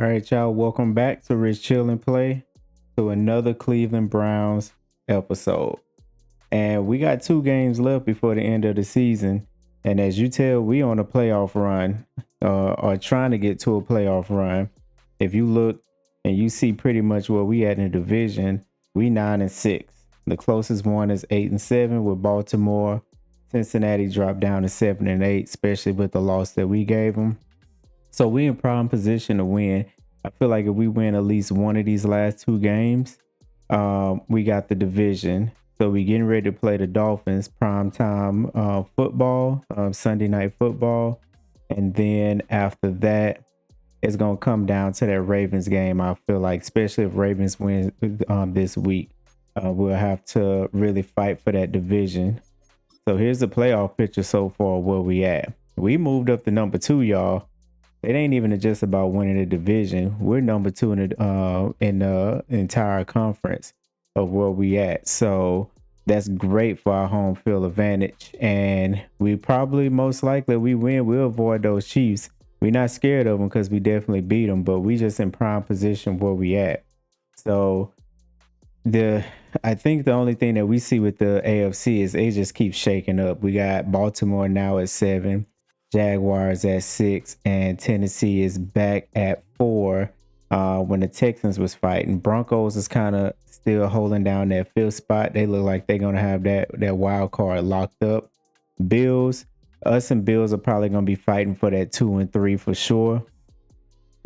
All right, y'all. Welcome back to Rich Chill and Play to another Cleveland Browns episode. And we got 2 games left before the end of the season. And as you tell, we on a playoff run, or trying to get to a playoff run. If you look and you see pretty much where we at in the division, we 9-6. The closest one is 8-7 with Baltimore. Cincinnati dropped down to 7-8, especially with the loss that we gave them. So we in prime position to win. I feel like if we win at least one of these last 2 games, we got the division. So we getting ready to play the Dolphins prime time football, Sunday night football. And then after that, it's going to come down to that Ravens game. I feel like, especially if Ravens win this week, we'll have to really fight for that division. So here's the playoff picture so far where we at. We moved up to number 2, y'all. It ain't even just about winning the division. We're number 2 in the entire conference of where we at. So that's great for our home field advantage. And we probably most likely we win. We'll avoid those Chiefs. We're not scared of them because we definitely beat them, but we just in prime position where we at. So I think the only thing that we see with the AFC is it just keeps shaking up. We got Baltimore now at 7. Jaguars at 6, and Tennessee is back at 4 when the Texans was fighting. Broncos is kind of still holding down that 5th spot. They look like they're going to have that wild card locked up. Us and Bills are probably going to be fighting for that 2 and 3 for sure.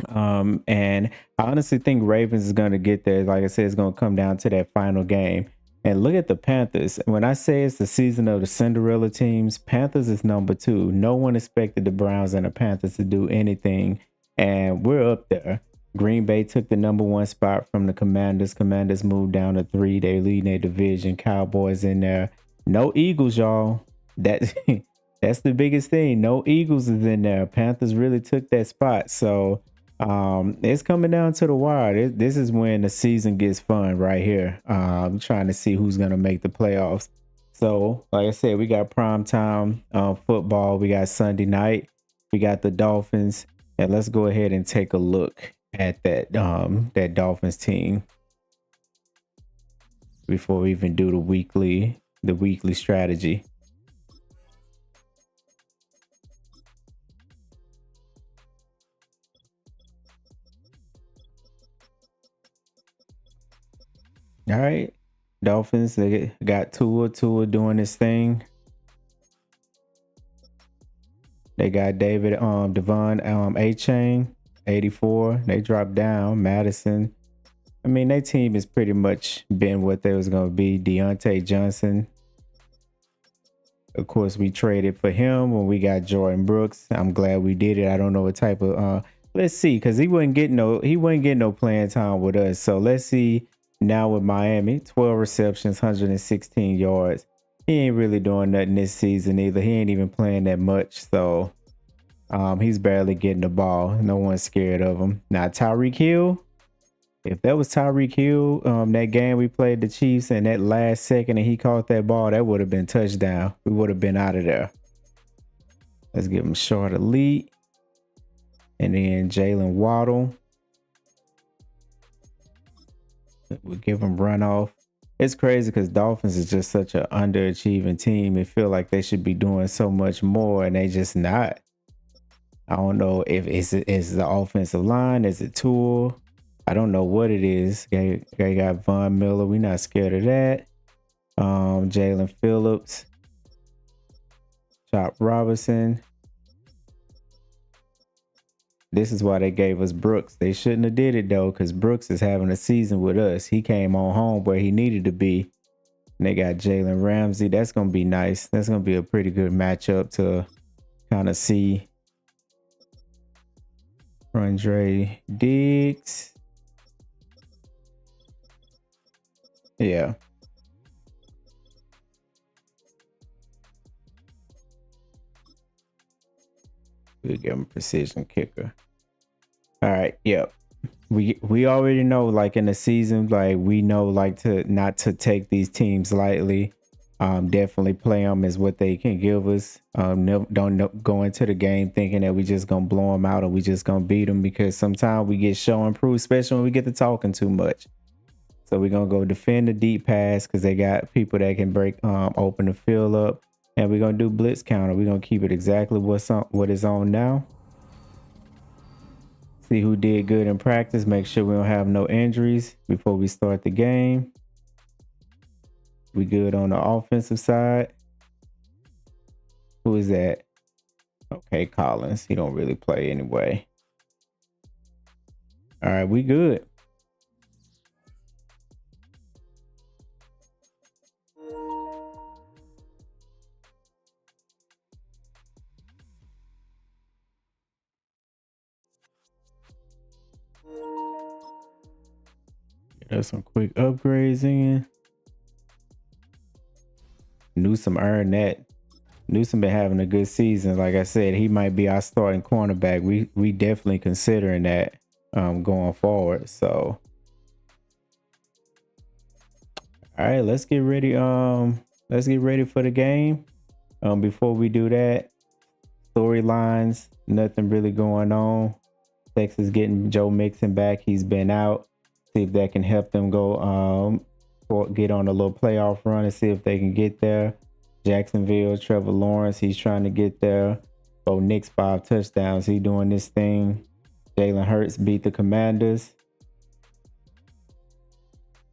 And I honestly think Ravens is going to get there. Like I said, it's going to come down to that final game. And look at the Panthers. When I say it's the season of the Cinderella teams, Panthers is number 2. No one expected the Browns and the Panthers to do anything, and we're up there. Green Bay took the number 1 spot from the Commanders. Commanders moved down to 3. They lead their division. Cowboys in there. No Eagles, y'all. That's the biggest thing. No Eagles is in there. Panthers really took that spot. So it's coming down to the wire. This is when the season gets fun right here. I'm trying to see who's gonna make the playoffs. So like I said, we got prime time football. We got Sunday night. We got the Dolphins, and let's go ahead and take a look at that Dolphins team before we even do the weekly strategy. All right. Dolphins, they got Tua doing his thing. They got Devon A-Chain, 84. They dropped down. Madison. I mean, their team has pretty much been what they was going to be. Deontay Johnson. Of course, we traded for him when we got Jordan Brooks. I'm glad we did it. I don't know what type of let's see, because he wouldn't get no playing time with us. So let's see. Now with Miami, 12 receptions, 116 yards. He ain't really doing nothing this season either. He ain't even playing that much. So he's barely getting the ball. No one's scared of him. Now Tyreek Hill, if that was Tyreek Hill, that game we played the Chiefs and that last second and he caught that ball, that would have been touchdown. We would have been out of there. Let's give him short elite. And then Jalen Waddle. We'll give them runoff. It's crazy because Dolphins is just such an underachieving team. It feel like they should be doing so much more, and they just not. I don't know if it's the offensive line, is it Tool? I don't know what it is. They got Von Miller. We're not scared of that. Jalen Phillips, Chop Robinson. This is why they gave us Brooks. They shouldn't have did it though, because Brooks is having a season with us. He came on home where he needed to be. And they got Jalen Ramsey. That's going to be nice. That's going to be a pretty good matchup to kind of see. Andre Diggs. Yeah. We'll give him precision kicker. All right. Yep. We already know, like in the season, like we know, like to not to take these teams lightly. Definitely play them as what they can give us. Don't go into the game thinking that we just gonna blow them out or we just gonna beat them, because sometimes we get show and prove, especially when we get to talking too much. So we're gonna go defend the deep pass because they got people that can break open the field up, and we're gonna do blitz counter. We're gonna keep it exactly what is on now. See who did good in practice. Make sure we don't have no injuries before we start the game. We good on the offensive side. Who is that? Okay, Collins. He don't really play anyway. All right, we good. Get us some quick upgrades in. Newsome earned that. Newsome been having a good season. Like I said, he might be our starting cornerback. We definitely considering that going forward. So, all right, let's get ready. Let's get ready for the game. Before we do that, storylines, nothing really going on. Texas getting Joe Mixon back. He's been out. See if that can help them go or get on a little playoff run and see if they can get there. Jacksonville, Trevor Lawrence, he's trying to get there. Oh, Knicks 5 touchdowns. He doing this thing. Jalen Hurts beat the Commanders.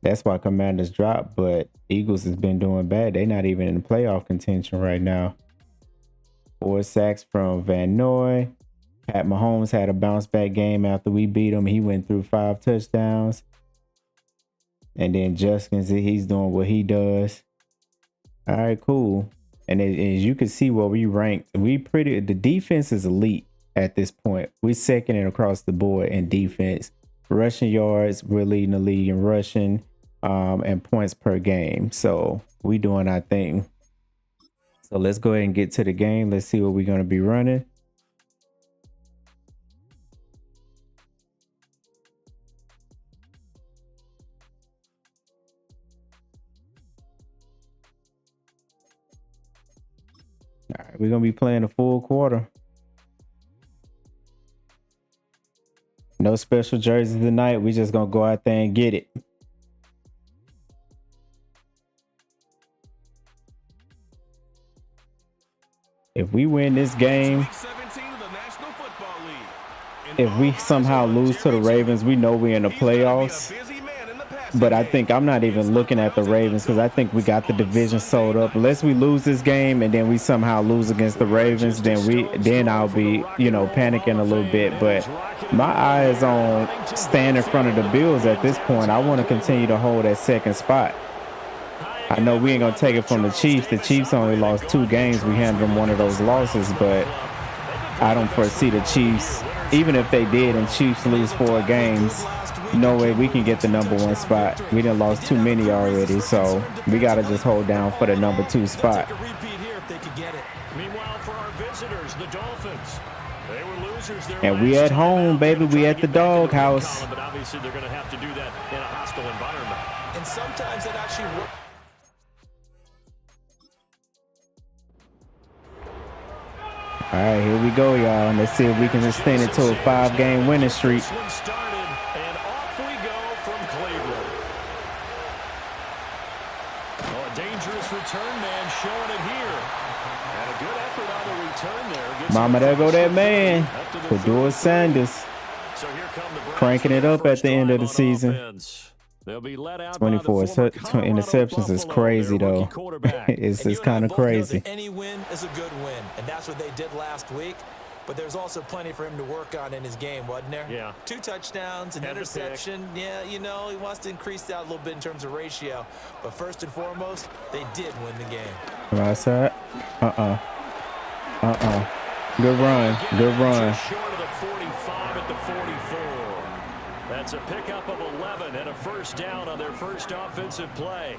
That's why Commanders dropped, but Eagles has been doing bad. They're not even in the playoff contention right now. 4 sacks from Van Noy. Pat Mahomes had a bounce back game after we beat him. He went through 5 touchdowns. And then Juskins, he's doing what he does. All right, cool. And as you can see where we ranked, the defense is elite at this point. We're second and across the board in defense. Rushing yards, we're leading the league in rushing and points per game. So we doing our thing. So let's go ahead and get to the game. Let's see what we're going to be running. All right, we're going to be playing a full quarter. No special jerseys tonight. We just going to go out there and get it. If we win this game, if we somehow lose to the Ravens, we know we're in the playoffs. But I think I'm not even looking at the Ravens because I think we got the division sold up. Unless we lose this game and then we somehow lose against the Ravens, then I'll be, panicking a little bit. But my eye is on staying in front of the Bills at this point. I want to continue to hold that second spot. I know we ain't going to take it from the Chiefs. The Chiefs only lost 2 games. We handed them one of those losses, but I don't foresee the Chiefs, even if they did and Chiefs lose 4 games, no way we can get the number 1 spot. We done lost too many already, so we got to just hold down for the number 2 spot. Meanwhile, for our visitors, the Dolphins, they were losers there. And we at home, baby. We at the doghouse. But obviously, they're going to have to do that in a hostile environment. And sometimes that actually works. All right, here we go, y'all. Let's see if we can extend it to a 5-game winning streak. This one started, and off we go from Cleveland. Oh, a dangerous return man showing it here. And a good effort on the return there. Mama, there go that man. Fedora Sanders. So here come the Browns cranking it up at the end of the season. Offense. They'll be let out 24 by the former interceptions is Colorado crazy, Buffalo, though. their rookie quarterback. It's kind of crazy. Any win is a good win, and that's what they did last week. But there's also plenty for him to work on in his game, wasn't there? Yeah. 2 touchdowns, an interception. Yeah, he wants to increase that a little bit in terms of ratio. But first and foremost, they did win the game. Right side. Good run. Good run. Just short of the 45 at the 44. That's a pickup of 11 and a first down on their first offensive play.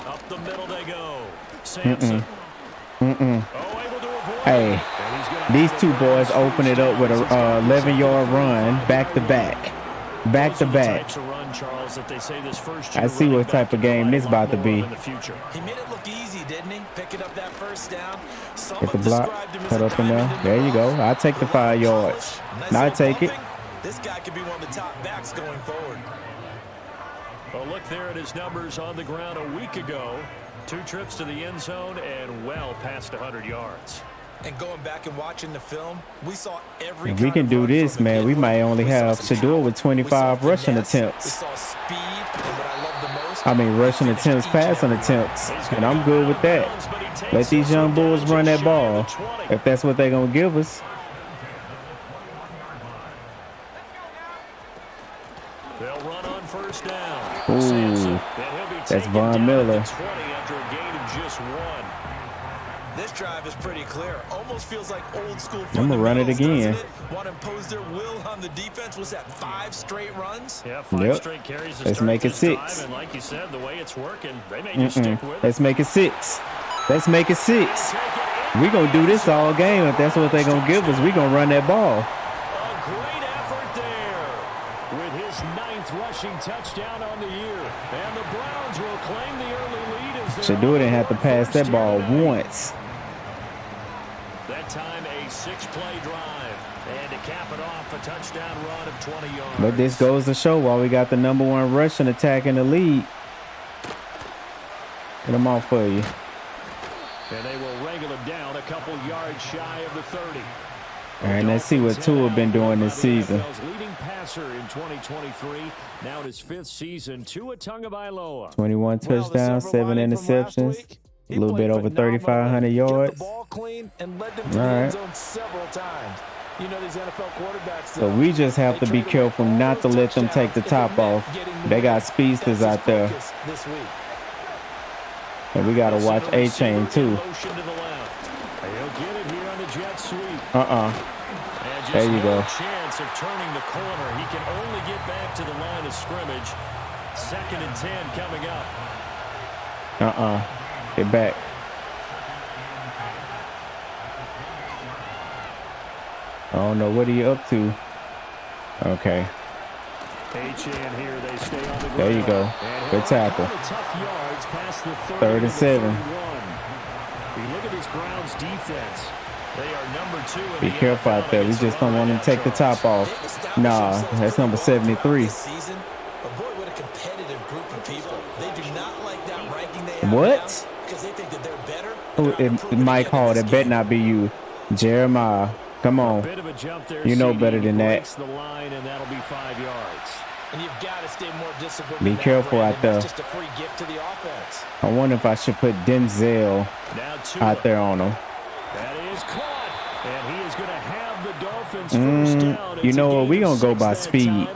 Up the middle they go. Sampson. Oh, able to avoid. Hey, these 2 boys open it up with a 11-yard run back to back. Back to back. I see what type of game this about to be. He made it look easy, didn't he? Picking up that first down. Get the block, cut up in there. There you go. I'll take the 5 yards. I'll take it. This guy could be one of the top backs going forward. Well, look there at his numbers on the ground a week ago. 2 trips to the end zone and well past 100 yards. And going back and watching the film, we saw every. If we can do this, man, we might only have Shador with 25 rushing attempts. We saw speed, and what I love the most. I mean, rushing attempts, passing attempts, and I'm good with that. Let these young bulls run that ball if that's what they're gonna give us. They'll run on first down. Ooh, that's Von Miller. This drive is pretty clear. Almost feels like old school. I'm gonna run it again. Want to impose their will on the defense. Was that 5 straight runs? Yeah, 5 straight carries. Let's make it 6. And like you said, the way it's working, they may just stick with it. Let's make it 6. Let's make it 6. We're gonna do this all game. If that's what they're gonna give us, we're gonna run that ball. A great effort there with his 9th rushing touchdown on the year. And the Browns will claim the early lead as Shador didn't have to pass that ball once. That time a 6-play drive. And to cap it off, a touchdown run of 20 yards. But this goes to show why we got the #1 rushing attack in the league. Get them off for you. And they will wrangle him down a couple yards shy of the 30. All right, let's see what Tua been doing this season. Leading passer in 2023, now in his 5th season. Tua Tagovailoa. 21 touchdowns, 7 interceptions. A little bit over 3,500 yards. All right. So we just have to be careful not to let them take the top off. They got speedsters out there. And we got to watch A-Chain too. There you go. Chance of turning the corner. He can only get back to the line of scrimmage. 2nd and 10 coming up. Get back. I don't know what are you up to. Okay. Here, they stay on the there you go. Good tackle. 3rd and 7. You look at this Browns defense. They are number 2 in Be careful out there. We just don't want them to take the top off. Nah, that's number 73. What? Mike Hall, that bet not be you. Jeremiah, come on. You know better than that. Be careful out there. I wonder if I should put Denzel out there on him. That is caught, and he is going to have the Dolphins first down. You know what? We're going to go by speed.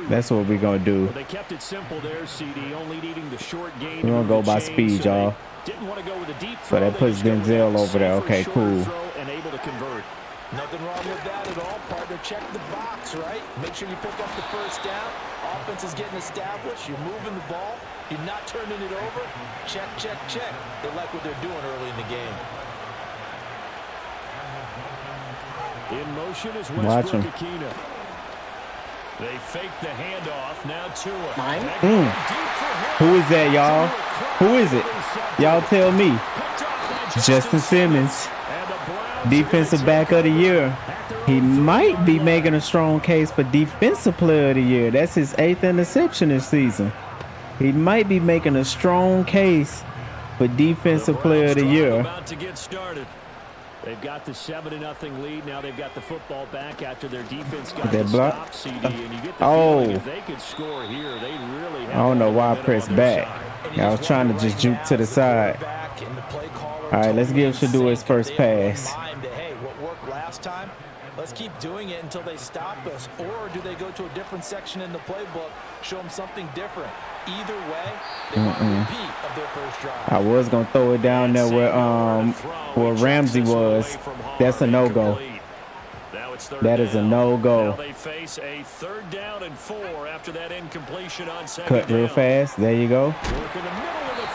That's what we're going to do. They kept it simple there, CD, only needing the short gain. We're going to go by speed, y'all. Didn't want to go with a deep throw. So that puts Denzel over there. Okay, cool. And able to convert. Nothing wrong with that at all, partner. Check the box, right? Make sure you pick up the first down. Offense is getting established. You're moving the ball. You're not turning it over. Check, check, check. They like what they're doing early in the game. In motion is Westbrook Akina. They fake the handoff. Now Tua. Who is that, y'all? Who is it? Y'all tell me. Justin Simmons, defensive back of the year. He might be making a strong case for defensive player of the year. That's his 8th interception this season. He might be making a strong case for defensive player of the year. About to get started. They've got the 7-0 lead. Now they've got the football back after their defense got to stop CD. And you get the feeling if they could score here, they really have. I don't know why I pressed back. I was trying to just juke to the side. All right, let's give Shador his first pass. Hey, what worked last time? Let's keep doing it until they stop us. Or do they go to a different section in the playbook, show them something different? Either way, they want a repeat of their first drive. I was going to throw it down there where Ramsey was. That's a no-go. That is a no-go. Now they face a 3rd down and 4 after that incompletion on 2nd Cut real fast. There you go.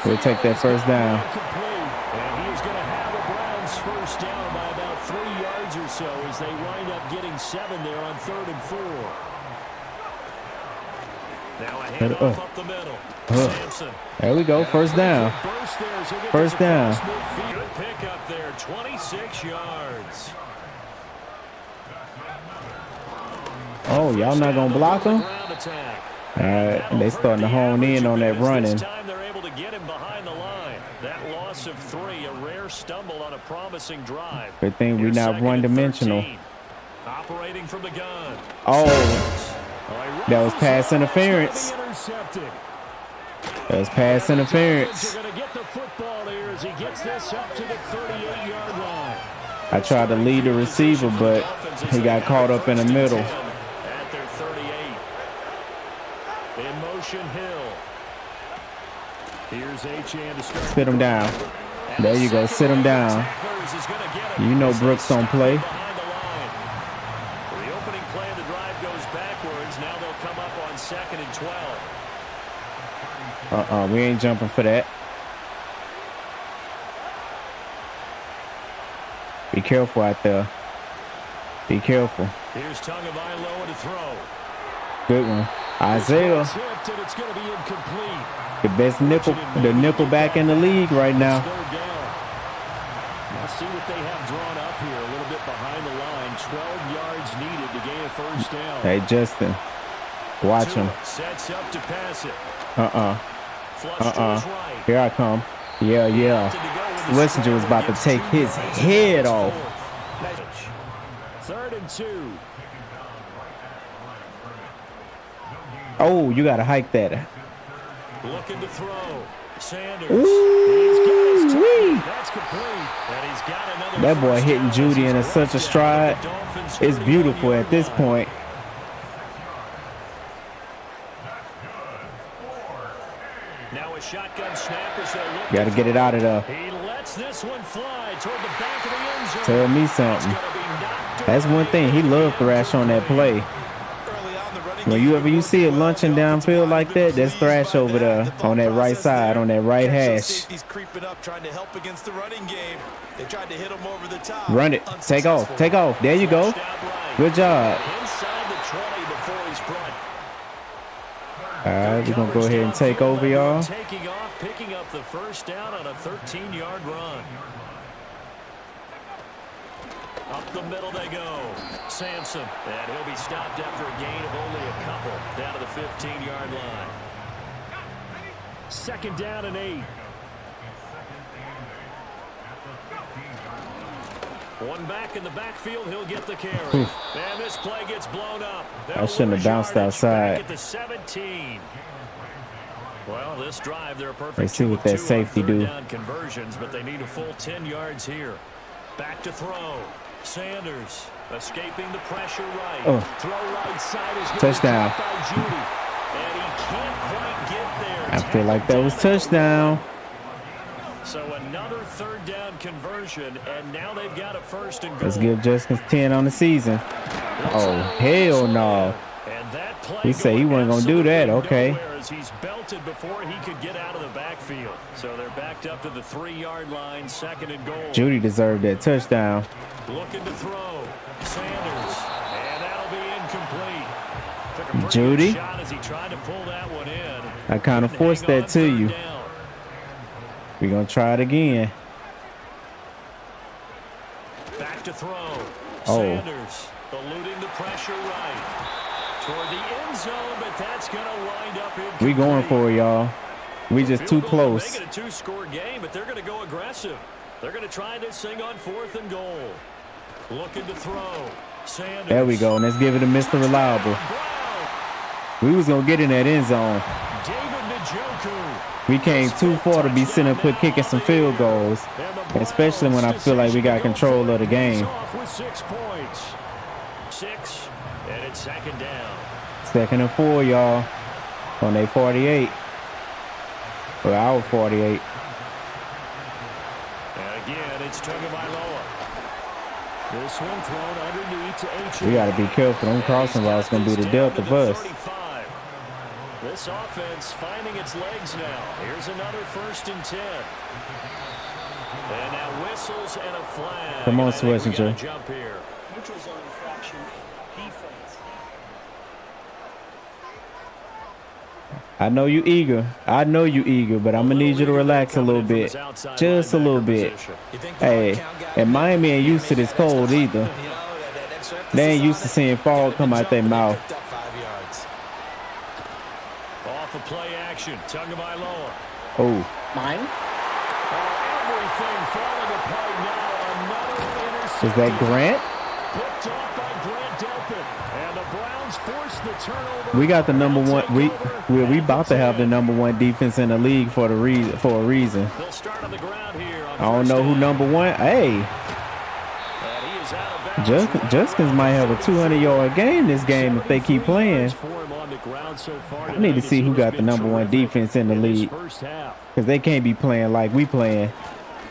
We'll take that first down. And he is going to have the Browns first down by about 3 yards or so as they wind up getting 7 there on 3rd and 4. Now a handoff up the middle. Sampson. There we go. First down. First down. Good pick up there. 26 yards. Oh, y'all not going to block him? All right. They starting to hone in on that running. This time they're able to get him behind the line. That loss of 3, a rare stumble on a promising drive. Good thing we're not one-dimensional. Operating from the gun. Oh, that was pass interference. That was pass interference. I tried to lead the receiver, but he got caught up in the middle. At their 38. In motion, Hill. Here's Achane to start. Sit him down. There you go. Sit him down. You know Brooks don't play. The opening play of the drive goes backwards. Now they'll come up on 2nd and 12. We ain't jumping for that. Be careful out there. Be careful. Here's Tagovailoa to throw. Good one. Isaiah. It's going to be incomplete. The best nickel back in the league right now. Now see what they have drawn up here. A little bit behind the line. 12 yards needed to gain a first down. Hey, Justin. Watch him. Sets up to pass it. Here I come. Yeah. Schlesinger was about to take his head off. 3rd and 2. Oh, you got to hike that. Looking to throw. Sanders. Ooh, That's complete. And he's got another. that boy hitting Judy in such a stride. It's beautiful at this point. Now a shotgun snap as they look. Got to get it out of there. He lets this one fly toward the back of the end zone. Tell me something. That's one thing. He loved Thrash on that play. When you see it lunching downfield like that, that's Thrash over there on that right side, on that right hash. He's creeping up, trying to help against the running game. They tried to hit him over the top. Run it. Take off. Take off. There you go. Good job. Inside the 20 before he's brought. All right, we're going to go ahead and take over, y'all. Taking off, picking up the first down on a 13-yard run. Up the middle they go. Sampson. And he'll be stopped after a gain of only a couple. Down to the 15-yard line. 2nd down and 8. One back in the backfield. He'll get the carry. And this play gets blown up. I shouldn't have bounced outside. At the 17. Well, this drive, they're a perfect. Let's see what that safety do. Conversions, but they need a full 10 yards here. Back to throw. Sanders escaping the pressure right. Throw right side is touchdown. by Judy. And he can't quite get there. I feel like that was touchdown. So another 3rd down conversion, and now they've got a 1st and goal. Let's give Justin 10 on the season. Oh, hell no. And that play He said he wasn't going to do that. Okay. As he's belted before he could get out of the backfield. So they're backed up to the 3-yard line, 2nd and goal. Judy deserved that touchdown. Looking to throw. Sanders. And that'll be incomplete. Took a pretty Judy. good shot as he tried to pull that one in. I kind of forced that to you. We're going to try it again. Back to throw. Oh. Sanders eluding the pressure right. Toward the end zone, but that's going to wind up incomplete. We going for it, y'all. We just too close. Make it a 2-score game, but they're going to go aggressive. They're going to try this thing on 4th and goal. Looking to throw. Sanders. There we go. Let's give it to Mr. Reliable. We was going to get in that end zone. We came too far to be sitting up here kicking some field goals, especially when I feel like we got control of the game. 6 points. 6, and it's 2nd down. 2nd and 4, y'all. On their 48. Or our 48. And again, it's Tagovailoa. This one thrown underneath to Achane. We got to be careful. Them crossing routes going to be the death of us. This offense finding its legs now. Here's another 1st and 10. And now whistles and a flag. Come on, Schlesinger. Jump here. Neutral zone infraction. Defense. I know you eager. I know you eager, but I'm gonna need you to relax a little bit, just a little bit. Hey, and Miami ain't used to this cold either. They ain't used to seeing fog come out their mouth. Off of play action, Tagovailoa. Oh. Mine? Everything falling apart now. Another interception. Is that Grant? Picked off by Grant Delpit. And the Browns force the turnover. We got the number one. We about to have the number one defense in the league for a reason. They'll start on the ground here on I don't know who number one. Hey, Juskins might have a 200-yard game this game if they keep playing. I need to see who got the number one defense in the league, because they can't be playing like we playing.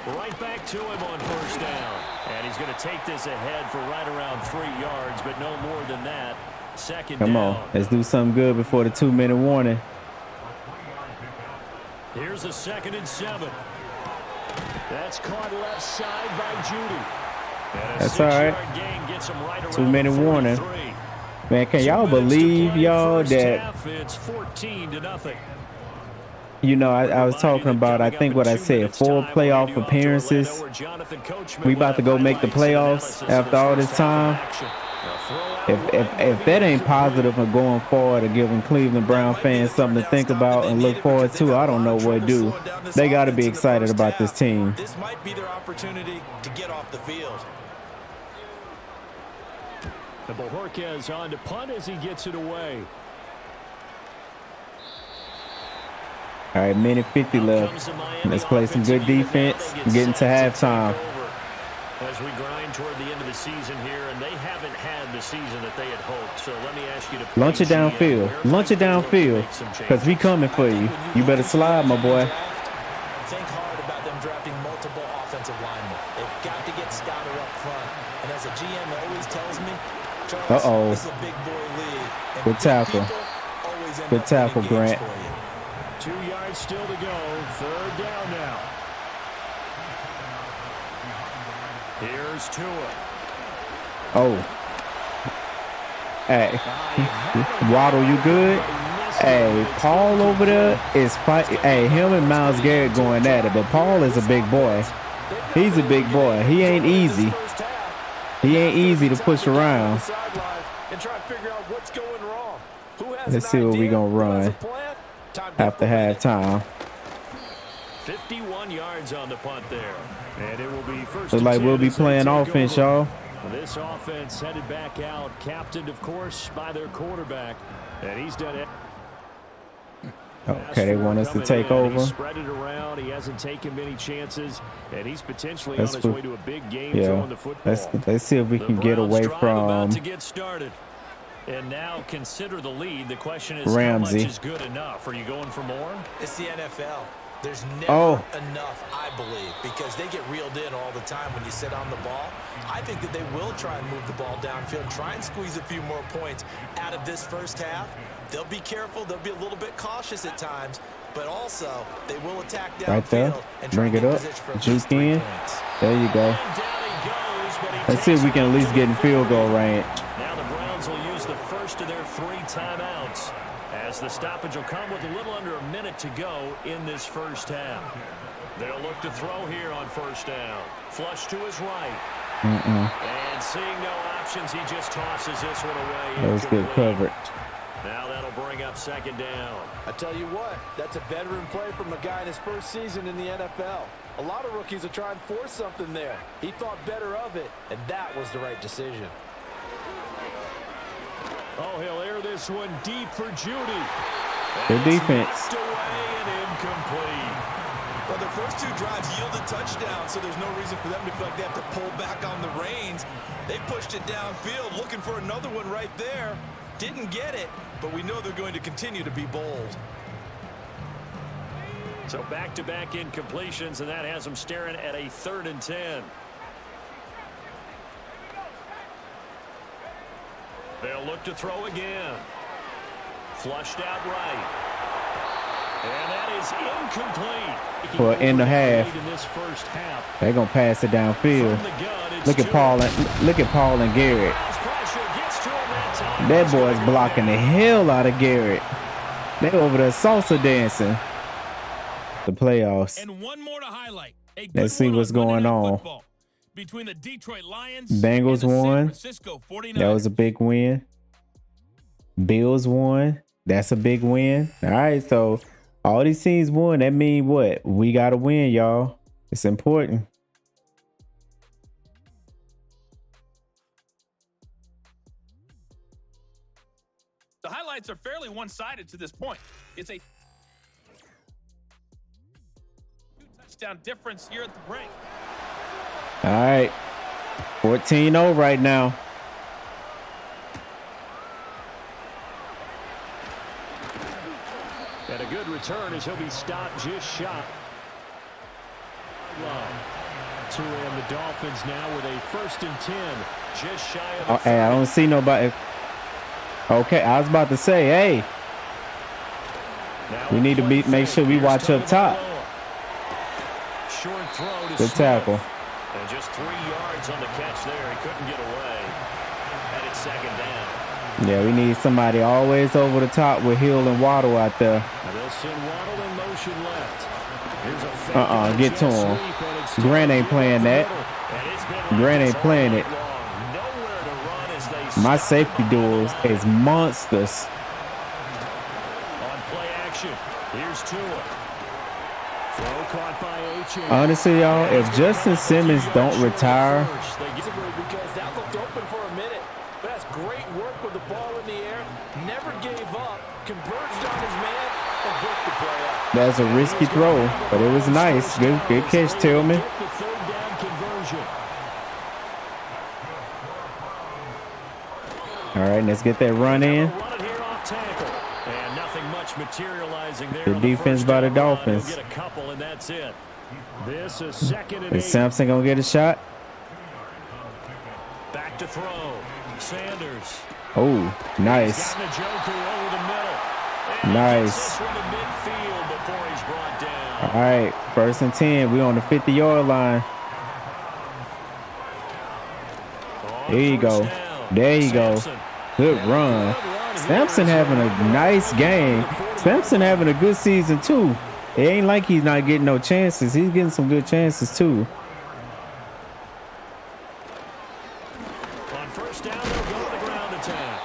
Right back to him on first down. And he's going to take this ahead for right around 3 yards, but no more than that. Second down. Come on, let's do something good before the 2-minute warning. Here's a 2nd and 7. That's caught left side by Judy. That's all right. 2-minute warning. Man, can y'all believe, y'all, that, it's 14-0. you know, I was talking about, I think what I said, 4 playoff appearances. We about to go make the playoffs after all this time. If that ain't positive or going forward or giving Cleveland Brown fans something to think about and look forward to, I don't know what to do. They got to be excited about this team. This might be their opportunity to get off the field. The Bojorquez on to punt as he gets it away. All right, minute 50 left. Let's play some good defense and get into halftime. As we grind toward the end of the season here, and they haven't had the season that they had hoped. So let me ask you to launch it downfield. Launch it downfield, because we coming for you. You better slide, my boy. Think hard about them drafting multiple offensive linemen. They've got to get Scouter up front. And as a GM always tells me, Charles, this is a big boy league. Good tackle. Good tackle, Grant. 2 yards still to go. 3rd down now. Here's Tua. Oh. Hey. Waddle, you good? Hey, Paul over there is fighting. Hey, him and Myles Garrett going at it, but Paul is a big boy. He's a big boy. He ain't easy. He ain't easy to push around. Let's see what we gonna run after halftime. 51 yards on the punt there. And it will be first. Looks like we'll be playing offense, y'all. This offense headed back out, captained, of course, by their quarterback. And he's done it. Okay, they want us to take over. He spread it around. He hasn't taken many chances, and he's potentially on his way to a big game throwing the football. Let's see if we can get away from to get started. And now consider the lead. The question is, Ramsey. how much is good enough? Are you going for more? It's the NFL. There's never enough, I believe, because they get reeled in all the time when you sit on the ball. I think that they will try and move the ball downfield, try and squeeze a few more points out of this first half. They'll be careful. They'll be a little bit cautious at times, but also they will attack downfield. Right there. And bring it up. Juke in. There you go. Let's see if we can at least get in field goal range. Now the Browns will use the first of their 3 timeouts, as the stoppage will come with a little under a minute to go in this first half. They'll look to throw here on first down. Flush to his right. And seeing no options, he just tosses this one away. That was good coverage. Now that'll bring up 2nd down. I tell you what, that's a veteran play from a guy in his first season in the NFL. A lot of rookies will try and force something there. He thought better of it, and that was the right decision. Oh, he'll air this one deep for Judy. Good defense. Away and incomplete. Well, their first 2 drives yielded touchdowns, so there's no reason for them to feel like they have to pull back on the reins. They pushed it downfield, looking for another one right there. Didn't get it, but we know they're going to continue to be bold. So back-to-back incompletions, and that has them staring at a 3rd and 10. They'll look to throw again. Flushed out right. And that is incomplete. Well, in the half. In this first half. They're gonna pass it downfield. Look at Paul and Garrett. That boy's blocking the hell out of Garrett. They over there salsa dancing. The playoffs. And one more to highlight. Let's see what's going on. Between the Detroit Lions Bengals and the San won. Francisco 49ers. That was a big win. Bills won. That's a big win. All right, so all these teams won. That means what? We got to win, y'all. It's important. The highlights are fairly one-sided to this point. It's a 2-touchdown difference here at the break. All right. 14-0 right now. And a good return as he'll be stopped just shot. To and the Dolphins now with a 1st and 10. Just shy of the Hey, I don't see nobody. Okay, I was about to say, hey, we need to make sure we watch up top. Short throw to Good tackle. And just 3 yards on the catch there. He couldn't get away. And it's 2nd down. Yeah, we need somebody always over the top with Hill and Waddle out there. And they'll send Waddle in motion left. Here's a fake Get to him. sweep, and it's Grant ain't playing that. And it's been Grant like ain't this playing all it. night long. Nowhere to run as they My stop safety him on duels the line. is monsters. On play action. Here's Tua. Throw caught by H. Honestly, y'all, if Justin Simmons don't retire, Because that looked open for a minute. But that's great work with the ball in the air. Never gave up. Converged on his man and broke the play up. that's a risky throw, but it was nice. Good catch, Tillman. Get the 3rd down conversion. All right, let's get that run in. Run it here off tackle. And nothing much materializing there. Good on the defense first by the down run. Dolphins. He'll get a couple, and that's it. This is 2nd and 8. Is Sampson gonna get a shot? Back to throw. Sanders. Oh, nice. Got Njoku over the middle. And Nice. he gets this one to midfield before he's brought down. All right, 1st and 10. We on the 50-yard line. On There you go. first down, There you go. Sampson. Good run. Sampson having a nice game. Sampson having a good season too. It ain't like he's not getting no chances. He's getting some good chances too. On first down, they'll go to the ground attack.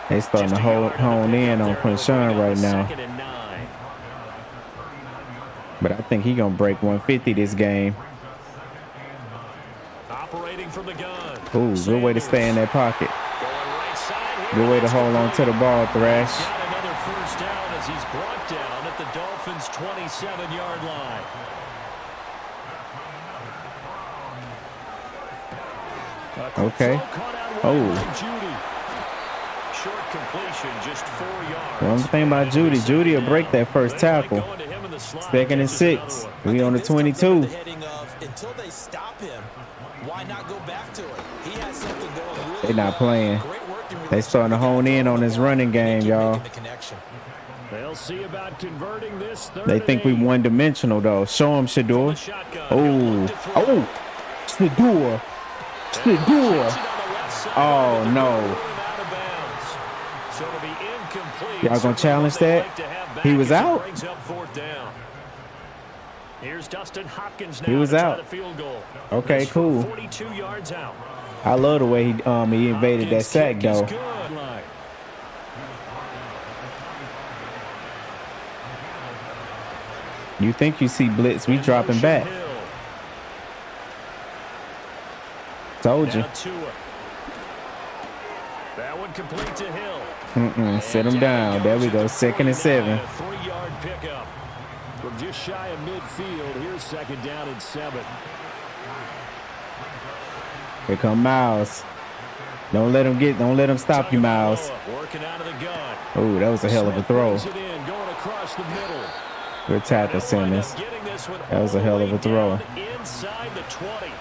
They starting to Just a yard hone in on there. Quinshawn right now. 2nd and 9. But I think he gonna break 150 this game. Operating from the gun. Ooh, good way to stay in that pocket. Going right side here. Good way to hold on to the ball, Thrash. Got another 1st down as he's brought down at the Dolphins' 27-yard line. Okay. Oh. Short completion, just 4 yards. One thing about Judy will break that first tackle. 2nd and 6. We on the 22. Until they stop him, why not go back to it? He has something going really They not playing. Great working They starting to hone in on this running game, y'all. They'll see about converting this. They think we one-dimensional though. Show them, Shador. Oh, Shador. Oh no. Y'all gonna challenge that? He was out. Here's Dustin Hopkins now. He was out. The field goal. Okay, cool. 42 yards out. I love the way he invaded that sack though. You think you see blitz? We dropping back. Told you. That one complete to Hill. Sit him down. There we go. 2nd and 7. 3-yard pickup. From just shy of midfield, here's 2nd down and 7. Here come Miles. Don't let him stop you, Miles. Working out of the gun. Oh, that was a hell of a throw. Going across the middle. Good tackle, Simmons. That was a hell of a throw. Inside the 20.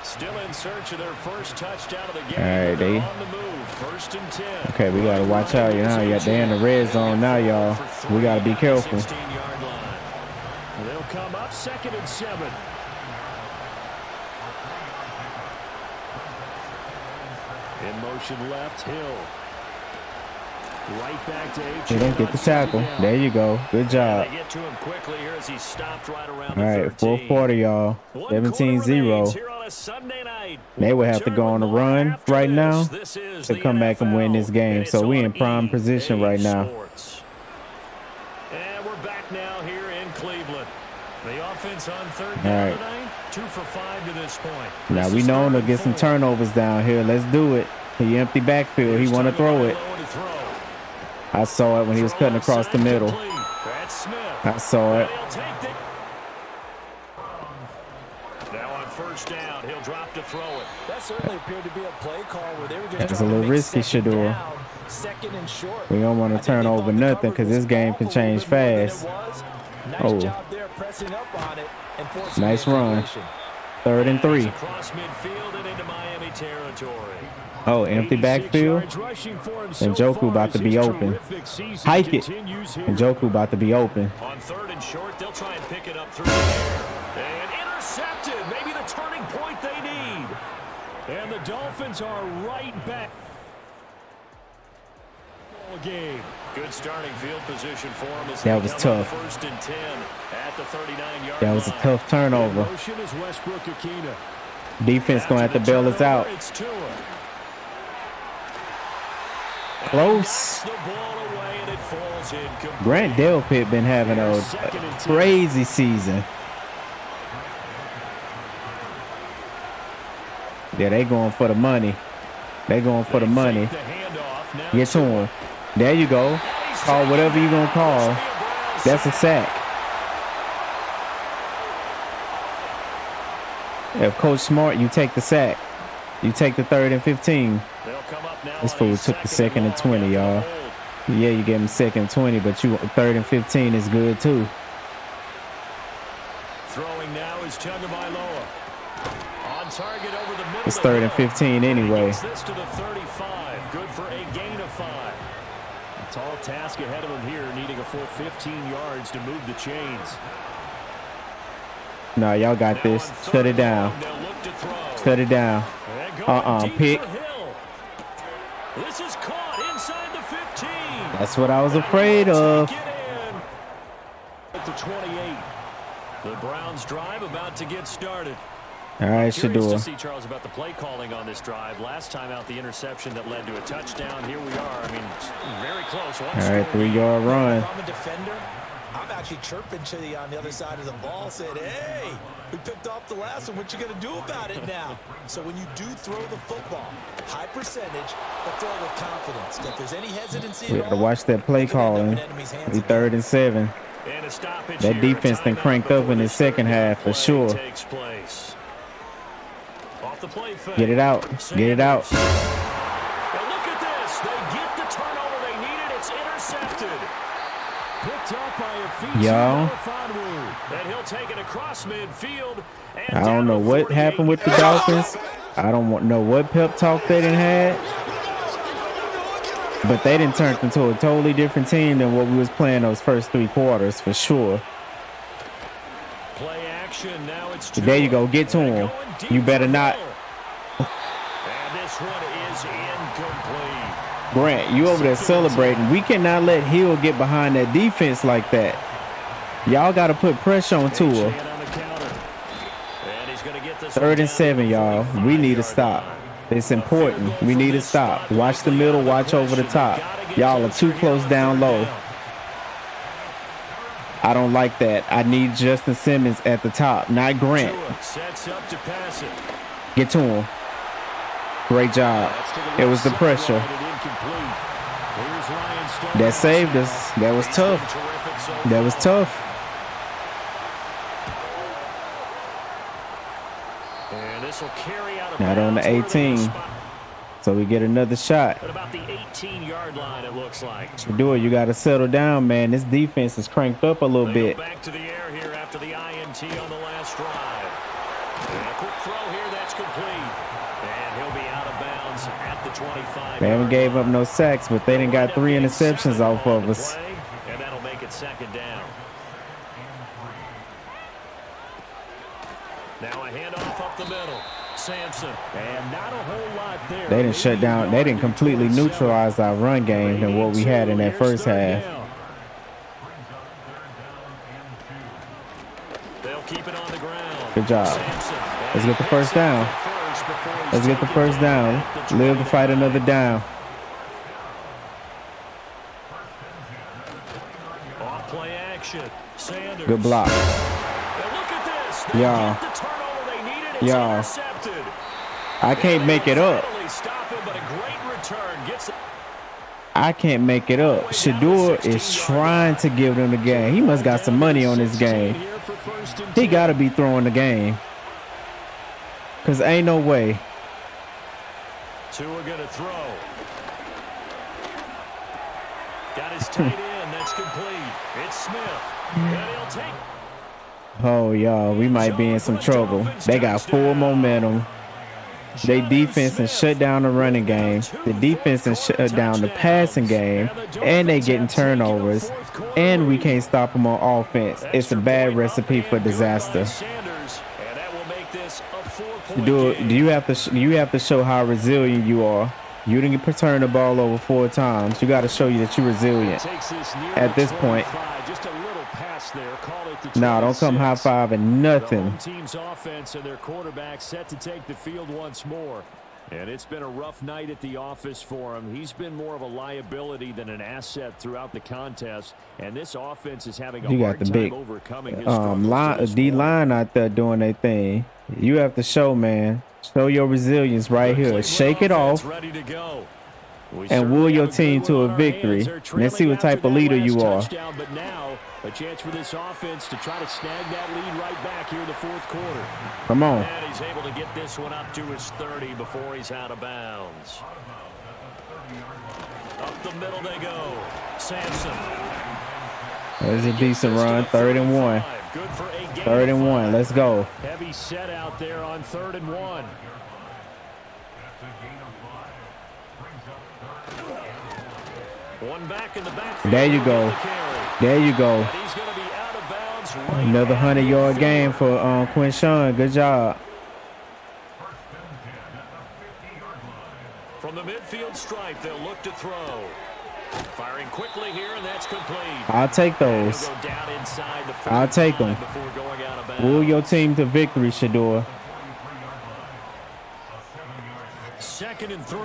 Still in search of their first touchdown of the game. All right, They're on the move. 1st and 10. Okay, we gotta watch out now. They're in the red zone now, y'all. We gotta be careful. 16-yard line. They'll come up 2nd and 7. In motion left, Hill. Right back to They don't get the tackle. There you go. Good job. They get to him quickly here as he stopped right around All right, the 13. fourth quarter, y'all. 17-0. Here on a Sunday night. They would have to go on a run right now to come back and win this game. So we in prime position right now. And we're back now here in Cleveland. The offense on third All down right. tonight, 2 for 5 to this point. Now This we is known to third get and some 4. turnovers down here. Let's do it. He empty backfield. He Here's want to throw it. Tagovailoa to throw. I saw it when he was cutting across the middle. That's Smith. I saw it. He'll take it. Now on first down, he'll drop to throw it. That certainly appeared to be a play call where they were just That's a trying to little make risky, second Shador. down, second and short. We don't want I to think turn they over thought the nothing coverage because was this game off can a little change bit more than it fast. was. Nice Oh. job there pressing up on it and forcing Nice the run. incompletion. 3rd and 3. Across midfield and into Miami territory. Oh, empty backfield. Njoku about to be open. Hike it. Njoku about to be open. On 3rd and short, they'll try and pick it up through the air. And intercepted. Maybe the turning point they need. And the Dolphins are right back. Game. Good starting field position for him. As That was tough. 1st and 10 at the 39-yard That was a line. tough turnover. Motion is Westbrook Akina. Defense going to have to bail us out. It's Tua. Close. The ball away and it falls incomplete. Grant Delpit been having a crazy season. Yeah, they going for the money. They going for the money. The handoff. Now Get to him. There you go. Call whatever you going to call. That's a sack. If Coach Smart, you take the sack. You take the 3rd and 15. They'll come up now This on fool a took the second 2nd and 20, long y'all. after the hold. Yeah, you gave him 2nd and 20, but you 3rd and 15 is good too. Throwing now is Tagovailoa. On target over the middle. It's to 3rd and Hill. 15 anyway. Gets this to the 35. Good for a gain of 5. A tall task ahead of him here, needing a full 15 yards to move the chains. No, y'all got Now this. on Shut third it down. and long, they'll look to throw. Shut it down. And going deep Pick. for Hill. This is caught inside the 15. That's what I was afraid of. Take it in. At the 28. The Browns drive about to get started. All right, Curious to Shador. see, Charles, about the play calling on this drive. Last time out, the interception that led to a touchdown. Here we are. I mean, it's very close. All right, 3-yard run. If I'm a defender, I'm actually chirping to the on the other side of the ball, saying, hey, we picked off the last one. What you going to do about it now? So when you do throw the football, high percentage, but throw with confidence. If there's any hesitancy We at got to all, watch that play it could end up in calling. enemy's hands We again. 3rd and 7. And a stoppage That here. defense then Timeout cranked up before in the this second third half for play sure. takes place. Off the play fake. Get it out. Get it out. Sanders. And look at this. They get the turnover they needed. It's intercepted. Picked up by a feet. Y'all. And he'll take it across midfield. And I down don't know to what 48 happened with the yards. Dolphins. I don't know what pep talk they done had. But they didn't turn into a totally different team than what we was playing those first 3 quarters for sure. Play action. Now it's There you go. Get to him. You better not. And this one is incomplete. Grant, you over there celebrating. We cannot let Hill get behind that defense like that. Y'all got to put pressure on Tua. On the counter. And he's gonna get this 3rd and 7, y'all. We need to stop. It's important. We need to stop. Watch the middle. Watch over the top. Y'all are too close down low. I don't like that. I need Justin Simmons at the top, not Grant. Sets up to pass it. Get to him. Great job. It was the pressure. That saved us. That was tough. That was tough. And this will carry out of Not on the bounds early in 18. spot. So we get another shot. At about the 18-yard line, it looks like. Do it. You got to settle down, man. This defense is cranked up a little They bit. go back to the air here after the INT on the last drive. And a quick throw here, that's complete. And he'll be out of bounds at the 25. They haven't gave up no sacks, but they done got 3 interceptions off of us. And that'll make it 2nd down. Now a handoff up the middle. Sampson. And not a whole lot there. They didn't shut down. They didn't completely neutralize our run game than what we had in that first half. They'll keep it on the ground. Good job. Let's get the first down. Let's get the first down. Live to fight another down. Off play action. Sanders. Good block. And look at this. They Yeah. get the turnover they needed. It's Yeah. intercepted. I can't make it up. Finally stop him, but a great return. Gets I can't make it up. Shador is trying to give them the game. He must got some money on this game. here for first and He 10. got to be throwing the game. Because ain't no way. Two are going to throw. Got his tight end. That's complete. It's Smith. And he'll take. Oh, y'all, we might be in some trouble. They got full momentum. They defense and shut down the running game. The defense and shut down the passing game. And they getting turnovers. And we can't stop them on offense. It's a bad recipe for disaster. Do you have to show how resilient you are. You didn't turn the ball over 4 times. You got to show you that you're resilient. At this point, no, don't come high five and nothing. Team's offense and their quarterback set to take the field once more. And it's been a rough night at the office for him. He's been more of a liability than an asset throughout the contest. And this offense is having a hard time overcoming his struggles. D-line out there doing their thing. You have to show, man. Show your resilience right here. Shake it off and will your team to a victory. Let's see what type of leader you are. But now a chance for this offense to try to snag that lead right back here in the fourth quarter. Come on. And he's able to get this one up to his 30 before he's out of bounds. Up the middle they go. Sampson. There's a decent run. 3rd and 1. Good for a gain 3rd and of 1. 5. Let's go. Heavy set out there on 3rd and 1. One back in the backfield. There you go. There you go. He's going to be out of bounds right Another at 100-yard midfield. game for Quinshawn. Good job. From the midfield stripe, they'll look to throw. Firing quickly here, and that's complete. I'll take those. He'll go down inside the I'll take 45 them. before going out of bounds. Will your team to victory, Shador. 2nd and 3.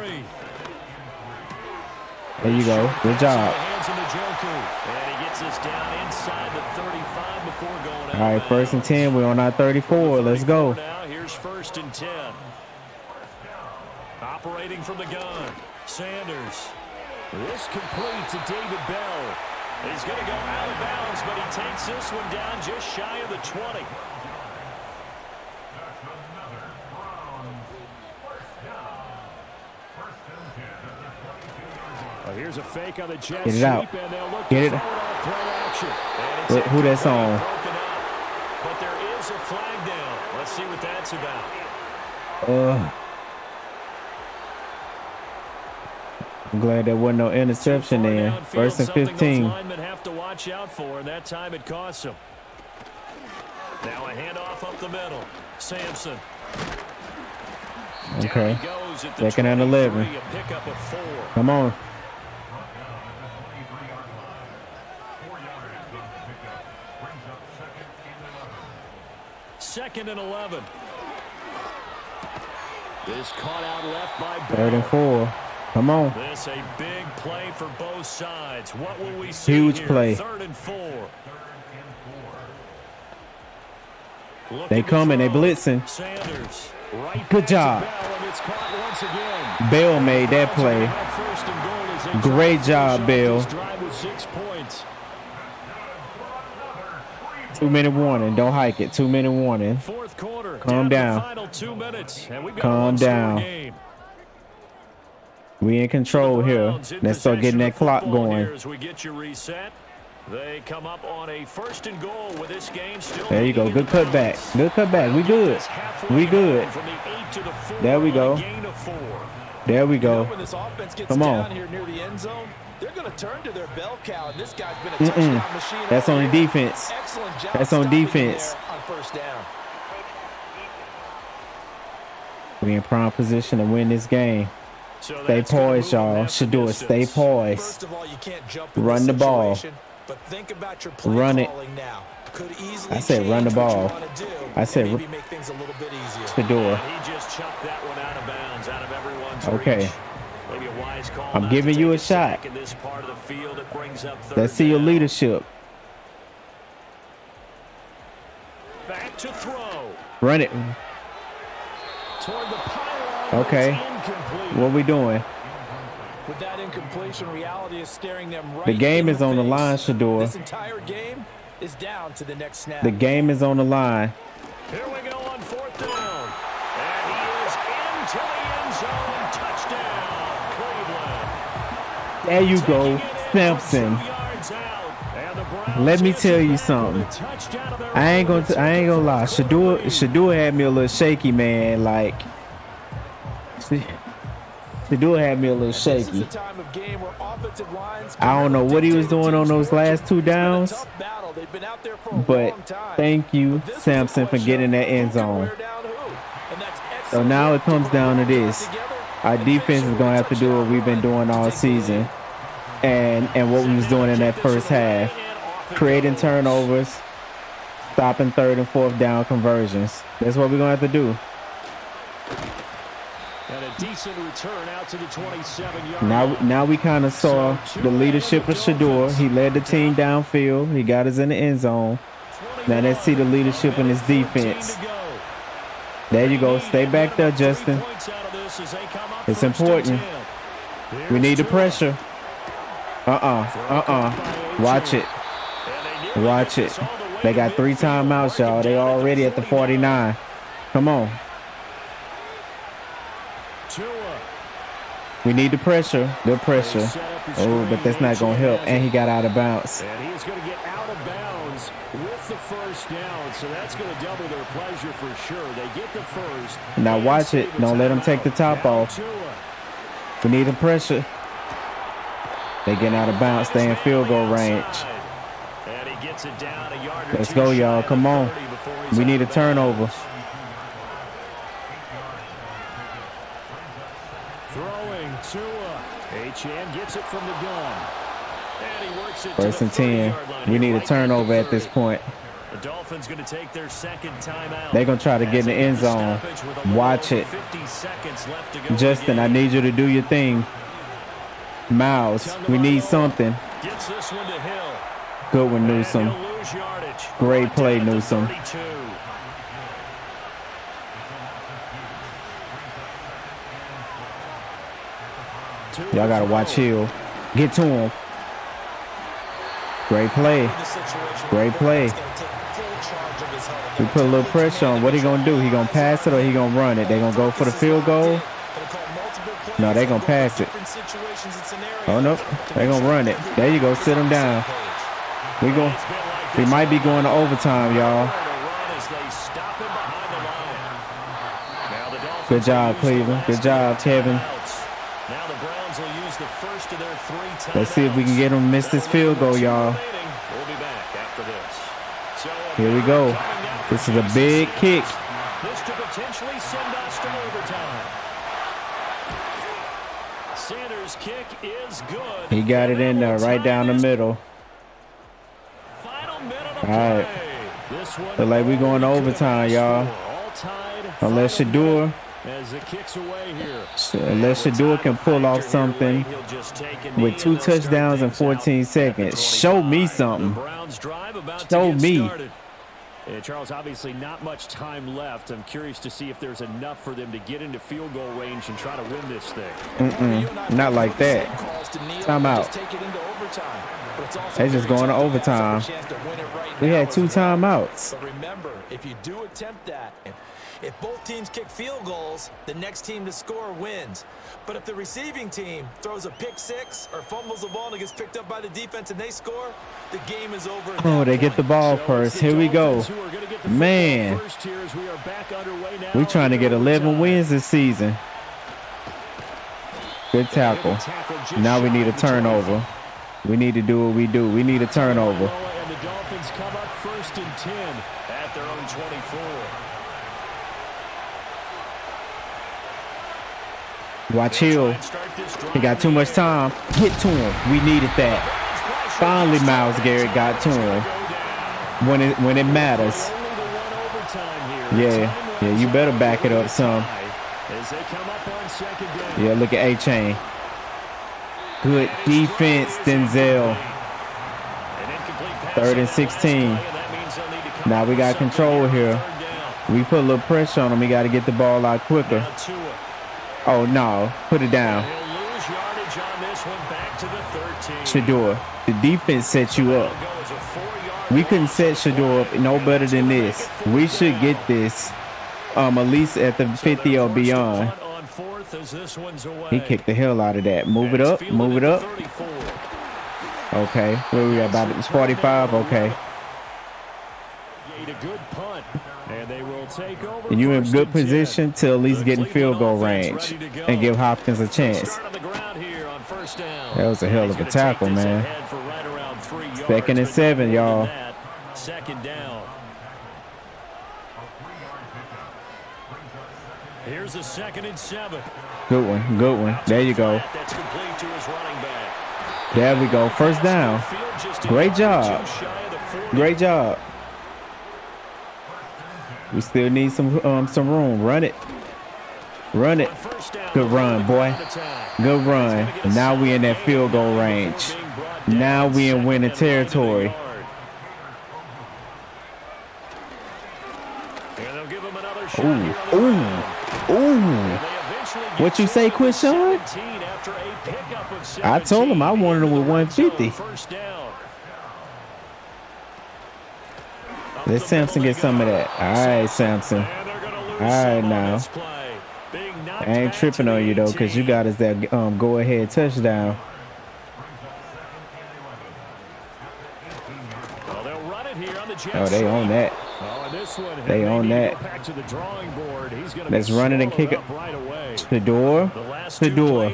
There you go. Good job. Hands in the Joku, and he gets us down inside the 35 before going out. All right, of 1st and bounds. 10. We're on our 34. Let's go. Now here's 1st and 10. Operating from the gun, Sanders. This complete to David Bell. He's going to go out of bounds, but he takes this one down just shy of the 20. Well, here's a fake on the jet Get it out. sweep, and they'll look Get to it. throw on play action. And it's Who that's on? broken up. But there is a flag down. Let's see what that's about. I'm glad there wasn't no interception there. 1st and 15. Those linemen have to watch out for, and that time it costs them. Now a handoff up the middle. Sampson. Okay. Down he goes at the 2nd and 11. 23, a pickup of 4. Come on. Second and 11. This caught out left by Bell. 3rd and 4. Come on. This a big play for both sides. What will we see Huge here? play. 3rd and 4. They coming. They blitzing. Sanders. Right Good back job. to Bell, and it's caught once again. Bell made that play. First and goal as they Great try to job, finish Bill. off this drive with 6 points. 2-minute warning. Don't hike it. 2-minute warning. Fourth quarter. Calm to down. the final 2 minutes, and we've got Calm a one-score down. game. We in control here. Browns in Let's start getting possession that of clock football going. here as we get you reset. They come up on a 1st and goal with this game still. There you go. leading Good in the cutback. points. Good cutback. We good. We good. From the 8 to the 4 There we on go. a gain of 4. There we You know, go. when this offense gets Come down on. here near the end zone, they're going to turn to their bell cow, and this guy's been a touchdown machine. That's all on the year. defense. Excellent job That's on stopping him defense. there on 1st down. We in prime position to win this game. So Stay that's gonna poised, move 'em y'all. half the Shador, stay distance. poised. First of all, you can't jump in Run this the ball. situation, but think about your play Run it. calling now. Could easily I said run the change what you ball. wanna do I said and maybe make things a little bit easier. Shador. And he just chucked that one out of bounds, out of everyone's Okay. reach. Maybe a wise call I'm not giving to you take a shot. sack in this part of the field. It brings up third Let's see your down. leadership. Back to throw. Run it. Toward the pylon. Okay. Incomplete. What we doing? With that incompletion, reality is staring them right The game in is on the face. line, Shador. This entire game is down to the next snap. The game is on the line. Here we go on fourth down. And he is into the end zone. Touchdown, Cleveland. There you go, Taking it in Sampson. for 2 yards out. And the Browns Let me tell you answer back with something. a touchdown of their I ain't own gonna to I ain't gonna lie. take the fourth quarter lead. Shador had me a little shaky, man. Like Shador had me a little This is shaky. a time of game where offensive lines I don't know what he was doing on those last two It's been a downs, tough battle. They've been out there for a but long time. thank you, But this is a Sampson, for question getting that of end who can zone. wear down who. And that's So excellent now work it comes put down to all that this. together Our and finish defense it is with gonna a have to do what touchdown we've been run doing to all take the season, lead. and what we was doing in that first half, creating turnovers, stopping third and fourth down conversions. That's what we're gonna have to do. And a decent return out to the 27-yard Now we kind of saw the leadership of Shador. He led the team downfield. He got us in the end zone. Now let's see the leadership in his defense. There you go. Stay back there, Justin. It's important. We need the pressure. Watch it. Watch it. They got 3 timeouts, y'all. They already at the 49. Come on. We need the pressure. Good pressure. Oh, but that's not going to help. And he got out of bounds. And he's going to get out of bounds with the first down. So that's going to double their pleasure for sure. They get the first. Now watch it. Don't let him take the top off. We need the pressure. They getting out of bounds. Stay in field goal range. And he gets it down a yard or Let's two go, shy y'all. of Come the on. 30 before he's We out need a of turnover. bounds. Throwing Tua. Achane gets it from the gun. And he works it First to and the 10. 30-yard line. We Here, need a right turnover the at this 30. point. The Dolphins going to take their second timeout. They're going to try to get in the end zone. Watch it. 50 seconds left to go in the Justin, I game. need you to do your thing. Miles, we need something. Gets this one to Hill. Good one, And Newsome. he'll lose yardage. Great Brought play, down at the Newsome. 32. Y'all got to watch Hill. Get to him. Great play. Great play. We put a little pressure on. What he going to do? He going to pass it or he going to run it? They going to go for the field goal? No, they going to pass it. Oh, no. They going to run it. There you go. Sit him down. We might be going to overtime, y'all. Good job, Cleveland. Good job, Kevin. Now the Browns will use the first of their 3 timeouts. Let's see if we can get him to miss this field goal, y'all. We'll be back after this. So Here we go. This is a big kick. this to potentially send us to overtime. Sanders' kick is good. He got it in there right down the middle. Final minute of All right. play. This one Look like we going to all we could overtime, ask y'all. for. All tied. Unless Final Shador, minute as it kicks away here. unless Shador can pull off something He'll just take a knee with and 2 they'll start touchdowns in things out 14 at the seconds. Show me 25. something. The Browns drive about to Show get me. started. And Charles, obviously not much time left. I'm curious to see if there's enough for them to get into field goal range and try to win this thing. Not like that. Time out. They just going to overtime. We had 2 timeouts. But remember, if you do attempt that, if both teams kick field goals, the next team to score wins. But if the receiving team throws a pick 6 or fumbles the ball and it gets picked up by the defense and they score, the game is over. Oh, they get the ball first. Here we go. Man, we trying to get 11 wins this season. Good tackle. Now we need a turnover. We need to do what we do. We need a turnover. And the Dolphins come up 1st and 10 at their own 24. Watch Hill. He got too much time. Get to him. We needed that. Finally, Myles Garrett got to him when it matters. Yeah, you better back it up some. Yeah, look at A-Chain. Good defense, Denzel. 3rd and 16. Now we got control here. We put a little pressure on him. We got to get the ball out quicker. Oh, no. Put it down. Shador, the defense set you up. We couldn't set Shador up no better than this. We should get this at least at the 50 or beyond. He kicked the hell out of that. Move it up. Move it up. Okay. Where we at? About 45? Okay. And you in good position to at least get in field goal range and give Hopkins a chance. That was a hell of a tackle, man. 2nd and 7, y'all. Second down. Here's a 2nd and 7. Good one. Good one. There you go. There we go. First down. Great job. Great job. We still need some room. Run it. Run it. Good run, boy. Good run. Now we in that field goal range. Now we in winning territory. Ooh. Ooh. Ooh. What you say, Quishon? I told him I wanted him with 150. Let Samson get some of that. All right, Samson. All right, now. I ain't tripping on you, though, because you got us that go-ahead touchdown. Oh, they own that. They own that. Let's run it and kick it. Shador. Shador.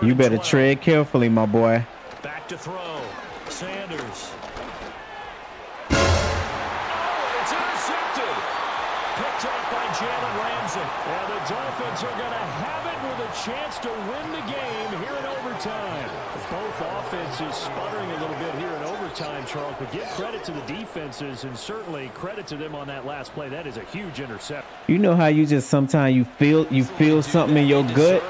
You better tread carefully, my boy. Back to throw. Sanders. It's intercepted. Picked up by Jalen Ramsey. And the Dolphins are going to have it with a chance to win the game here in overtime. Both offenses sputtering a little bit here in overtime, Charles, but give credit to the defenses and certainly credit to them on that last play. That is a huge interception. You know how you just sometimes you feel something in your gut?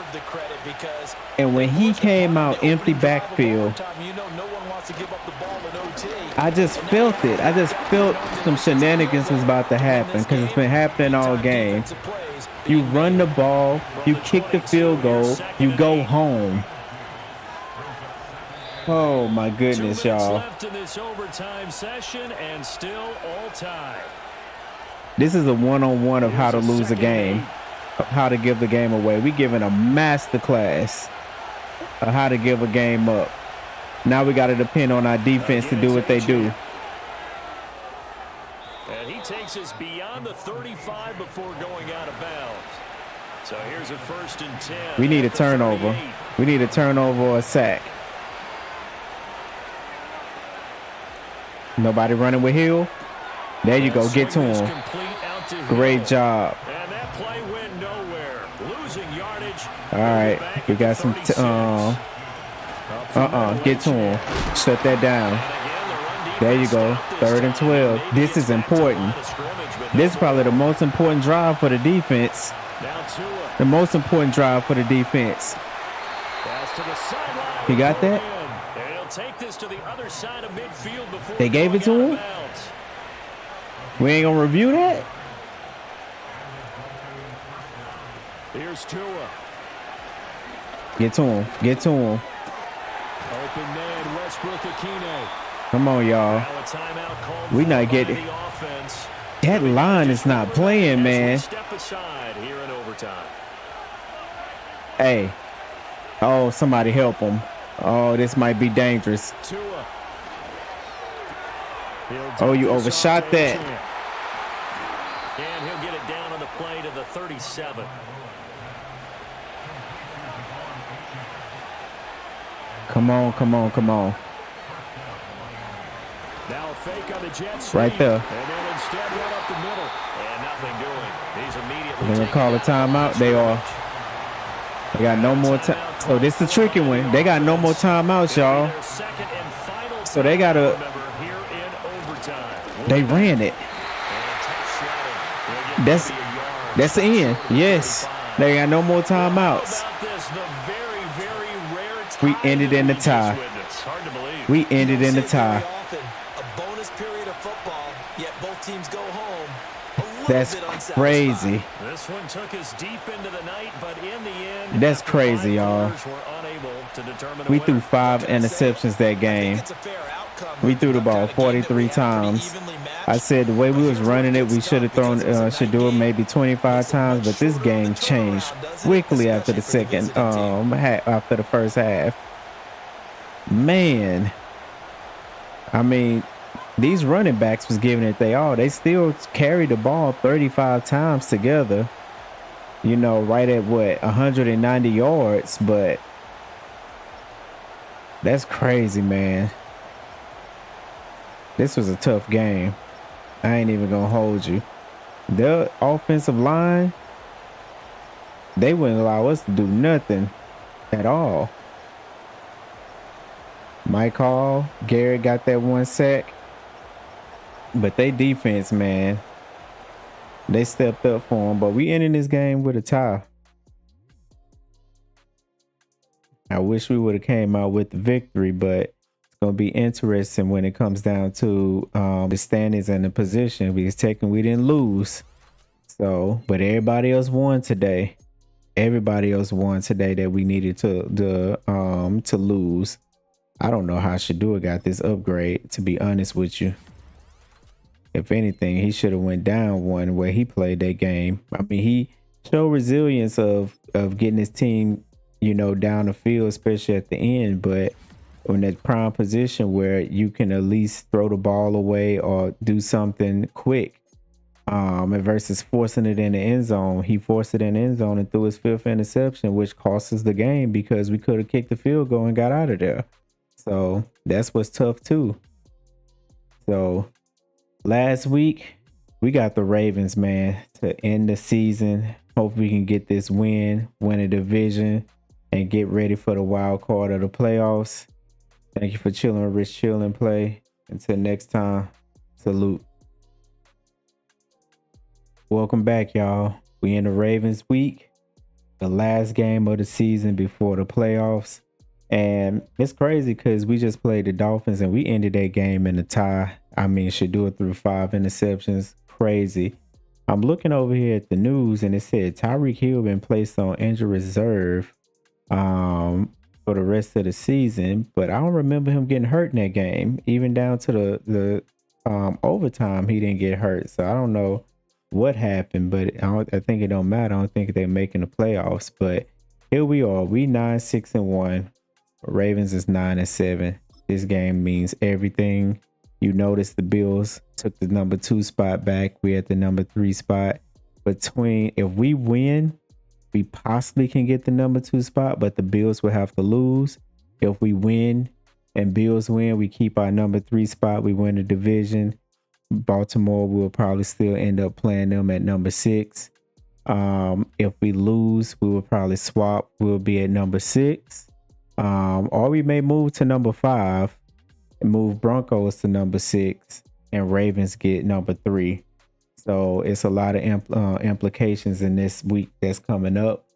And when he came out empty backfield, I just felt it. I just felt some shenanigans was about to happen because it's been happening all game. You run the ball, you kick the field goal, you go home. Oh my goodness, y'all. This is a one-on-one of how to lose a game, of how to give the game away. We giving a master class of how to give a game up. Now we got to depend on our defense to do what they do. And he takes us beyond the 35 before going out of bounds. So here's a 1st and 10. We need a turnover. We need a turnover or a sack. Nobody running with Hill. There you go. Get to him. Great job. And that play went nowhere. Losing yardage. All right. We got some. Get to him. Shut that down. There you go. 3rd and 12. This is important. This is probably the most important drive for the defense. The most important drive for the defense. You got that? They gave it to him? We ain't gonna review that? Here's Tua. Get to him. Get to him. Open man, Westbrook Akine. Come on, y'all. We not getting. That line is not playing, man. Step aside here in overtime. Hey. Oh, somebody help him. Oh, this might be dangerous. Oh, you overshot that. And he'll get it down on the play to the 37. Come on, come on, come on. Now fake on the Jets. Right there. And then instead run up the middle. And nothing doing. He's immediately They're going to call a timeout. They are. They got no more time. So this is the tricky one. They got no more timeouts, y'all. So they got to. They ran it. That's the end. Yes. They got no more timeouts. We ended in the tie. We ended in the tie. A bonus period of football, yet both teams go home. That's crazy. This one took us deep into the night, but in the end, that's crazy, y'all. We threw 5 interceptions that game. We threw the ball 43 times. I said the way we was running it, we should have thrown, should do it maybe 25 times. But this game changed quickly after the second, after the first half. Man, I mean, these running backs was giving it they all. They still carried the ball 35 times together. You know, right at what 190 yards, but that's crazy, man. This was a tough game. I ain't even gonna hold you. The offensive line, they wouldn't allow us to do nothing at all. Mike Hall, Garrett got that 1 sack. But they defense, man, they stepped up for him. But we ended this game with a tie. I wish we would have came out with the victory, but going to be interesting when it comes down to the standings and the position, because technically we didn't lose. So, but everybody else won today. Everybody else won today that we needed to lose. I don't know how Shadua got this upgrade, to be honest with you. If anything, he should have went down one where he played that game. I mean, he showed resilience of getting his team, you know, down the field, especially at the end, but in that prime position where you can at least throw the ball away or do something quick, versus forcing it in the end zone. He forced it in the end zone and threw his 5th interception, which cost us the game because we could have kicked the field goal and got out of there. So that's what's tough too. So last week we got the Ravens, man, to end the season. Hope we can get this win a division, and get ready for the wild card of the playoffs. Thank you for chilling with Rich Chill and Play. Until next time, salute. Welcome back, y'all. We in the Ravens week, the last game of the season before the playoffs. And it's crazy because we just played the Dolphins and we ended that game in a tie. I mean, Shadua threw 5 interceptions. Crazy. I'm looking over here at the news and it said Tyreek Hill been placed on injury reserve for the rest of the season, but I don't remember him getting hurt in that game. Even down to the overtime, he didn't get hurt. So I don't know what happened, but I think it don't matter. I don't think they're making the playoffs. But here we are. We 9-6-1. Ravens is 9-7. This game means everything. You notice the Bills took the number 2 spot back. We're at the number 3 spot. If we win, we possibly can get the number 2 spot, but the Bills will have to lose. If we win and Bills win, we keep our number 3 spot. We win the division. Baltimore will probably still end up playing them at number 6. If we lose, we will probably swap. We'll be at number 6. Or we may move to number 5 and move Broncos to number 6 and Ravens get number 3. So it's a lot of implications in this week that's coming up.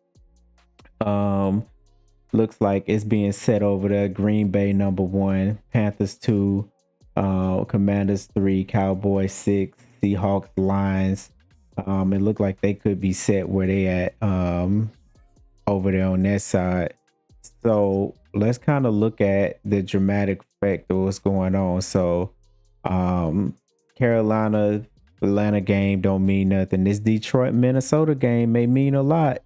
Looks like it's being set over there. Green Bay number 1, Panthers 2, Commanders 3, Cowboys 6, Seahawks, Lions. It looked like they could be set where they at over there on that side. So let's kind of look at the dramatic effect of what's going on. So Carolina Atlanta game don't mean nothing. This Detroit Minnesota game may mean a lot.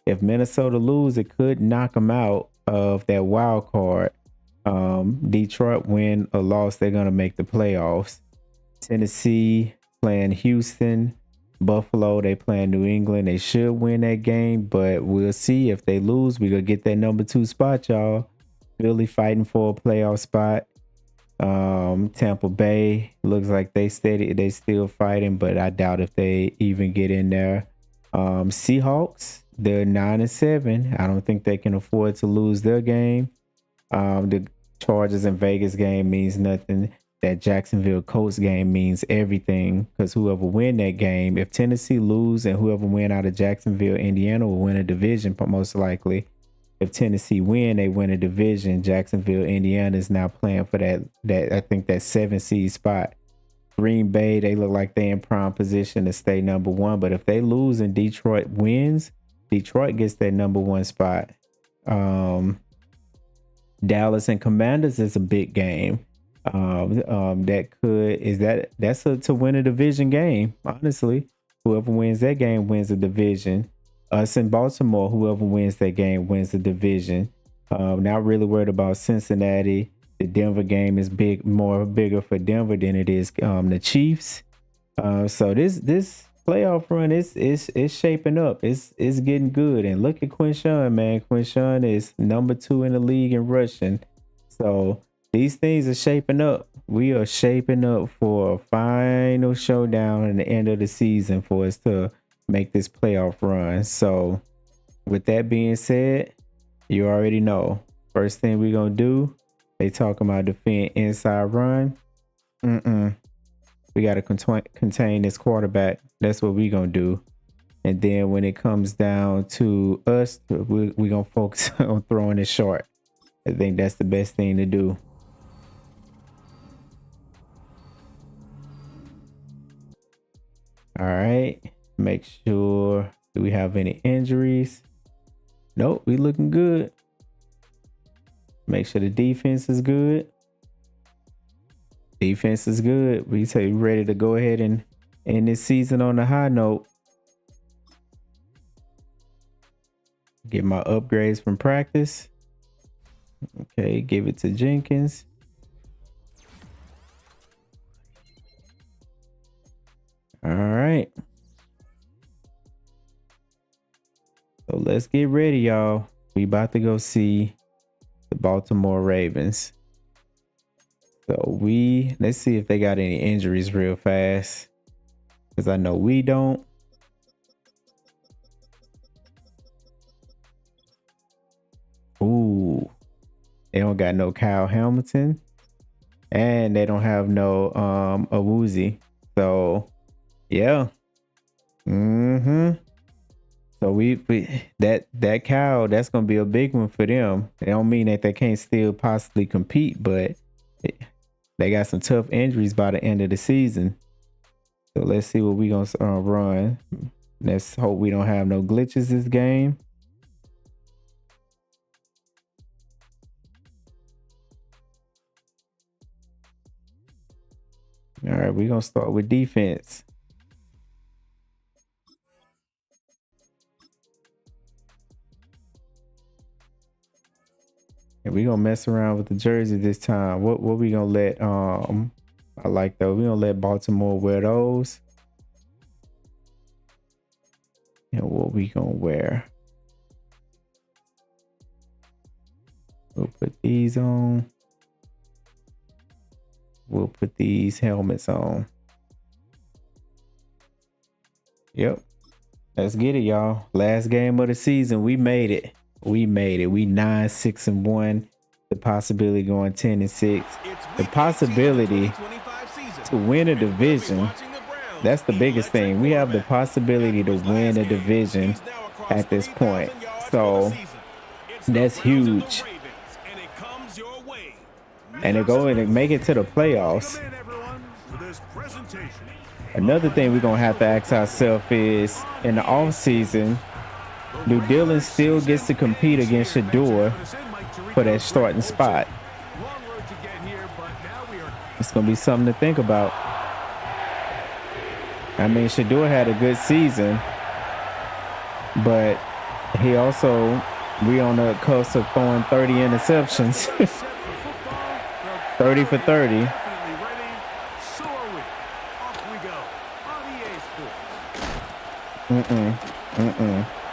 If Minnesota lose, it could knock them out of that wild card. Detroit win or loss, they're gonna make the playoffs. Tennessee playing Houston. Buffalo, they playing New England. They should win that game, but we'll see. If they lose, we gonna get that number 2 spot, y'all. Philly fighting for a playoff spot. Tampa Bay looks like they still fighting, but I doubt if they even get in there. Seahawks, they're 9-7. I don't think they can afford to lose their game. The Chargers and Vegas game means nothing. That Jacksonville Colts game means everything because whoever win that game, if Tennessee lose and whoever win out of Jacksonville, Indiana will win a division most likely. If Tennessee win, they win a division. Jacksonville, Indiana is now playing for that I think that 7 seed spot. Green Bay, they look like they in prime position to stay number 1. But if they lose and Detroit wins, Detroit gets that number 1 spot. Dallas and Commanders is a big game. That's to win a division game. Honestly, whoever wins that game wins a division. Us in Baltimore, whoever wins that game wins the division. Not really worried about Cincinnati. The Denver game is bigger for Denver than it is the Chiefs. So this playoff run is shaping up. It's getting good. And look at Quinshawn, man. Quinshawn is number 2 in the league in rushing. So these things are shaping up. We are shaping up for a final showdown at the end of the season for us to make this playoff run. So with that being said, you already know. First thing we're going to do, they talking about defend inside run. We got to contain this quarterback. That's what we're going to do. And then when it comes down to us, we're going to focus on throwing it short. I think that's the best thing to do. All right. Make sure, do we have any injuries? Nope, we looking good. Make sure the defense is good. Defense is good. We say ready to go ahead and end this season on a high note. Get my upgrades from practice. Okay, give it to Jenkins. All right. So let's get ready, y'all. We about to go see the Baltimore Ravens. So let's see if they got any injuries real fast. Because I know we don't. Ooh. They don't got no Kyle Hamilton. And they don't have no Awuzie. So yeah. So that Kyle, that's gonna be a big one for them. It don't mean that they can't still possibly compete, but they got some tough injuries by the end of the season. So let's see what we gonna run. Let's hope we don't have no glitches this game. All right, we're gonna start with defense. And we're gonna mess around with the jersey this time. What we gonna let I like those. We're gonna let Baltimore wear those. And what we gonna wear? We'll put these on. We'll put these helmets on. Yep. Let's get it, y'all. Last game of the season. We made it. We 9-6-1. The possibility going 10-6. The possibility to win a division. That's the biggest thing. We have the possibility to win a division at this point. So that's huge. And they're going to make it to the playoffs. Another thing we're going to have to ask ourselves is, in the offseason, do Dylan still gets to compete against Shador for that starting spot? It's going to be something to think about. I mean, Shador had a good season, but he also, we on the cusp of throwing 30 interceptions. 30 for 30.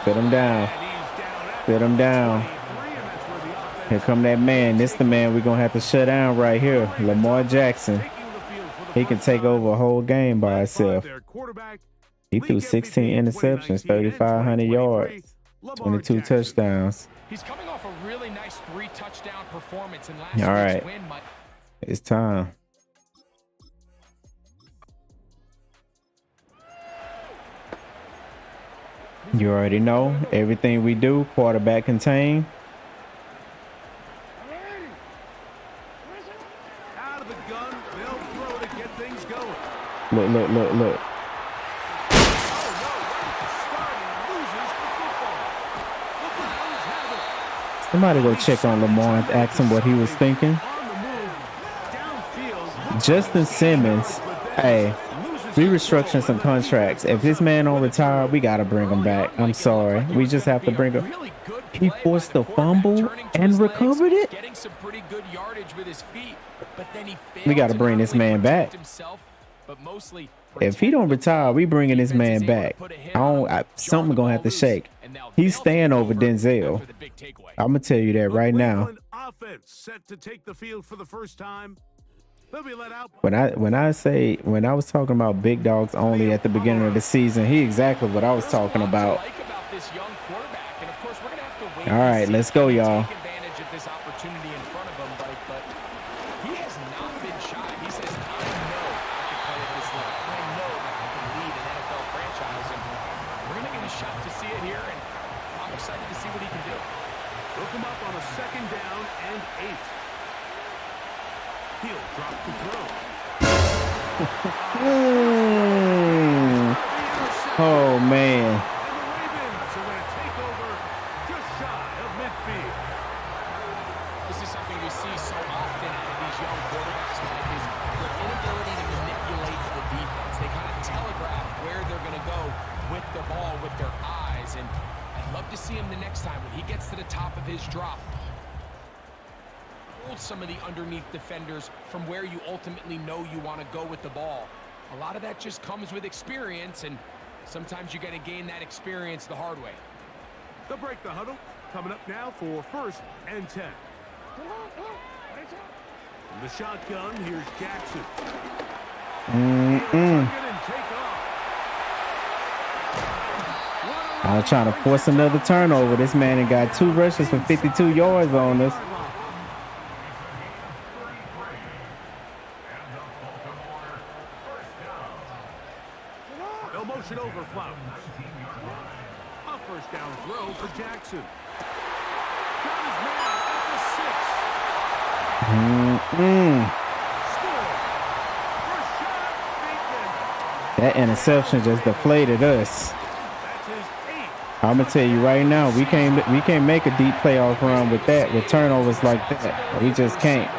Sit him down. Sit him down. Here come that man. This the man we're going to have to shut down right here. Lamar Jackson. He can take over a whole game by himself. He threw 16 interceptions, 3,500 yards, 22 touchdowns. He's coming off a really nice 3-touchdown performance in last week's win. It's time. You already know everything we do, quarterback contain. Out of the gun, they'll throw to get things going. Look. Somebody go check on Lamar and ask him what he was thinking. Justin Simmons, hey, we restructuring some contracts. If this man don't retire, we got to bring him back. I'm sorry. We just have to bring him. He forced the fumble and recovered it. We got to bring this man back. If he don't retire, we bringing this man back. Something gonna have to shake. He's staying over Denzel. I'm gonna tell you that right now. When I was talking about big dogs only at the beginning of the season, he exactly what I was talking about. All right, let's go, y'all. Oh man. This is something we see so often out of these young quarterbacks, Mike, is their inability to manipulate the defense. They kind of telegraph where they're going to go with the ball with their eyes, and I'd love to see him the next time when he gets to the top of his drop. Hold some of the underneath defenders from where you ultimately know you want to go with the ball. A lot of that just comes with experience, and sometimes you got to gain that experience the hard way. They'll break the huddle. Coming up now for 1st and 10. From the shotgun, here's Jackson. I was trying to force another turnover. This man had got 2 rushes for 52 yards on us. They'll motion over Flowers. A first down throw for Jackson. Got his man at the 6. That interception just deflated us. That's his 8th. I'm gonna tell you right now, we can't make a deep playoff run with that, with turnovers like that. We just can't.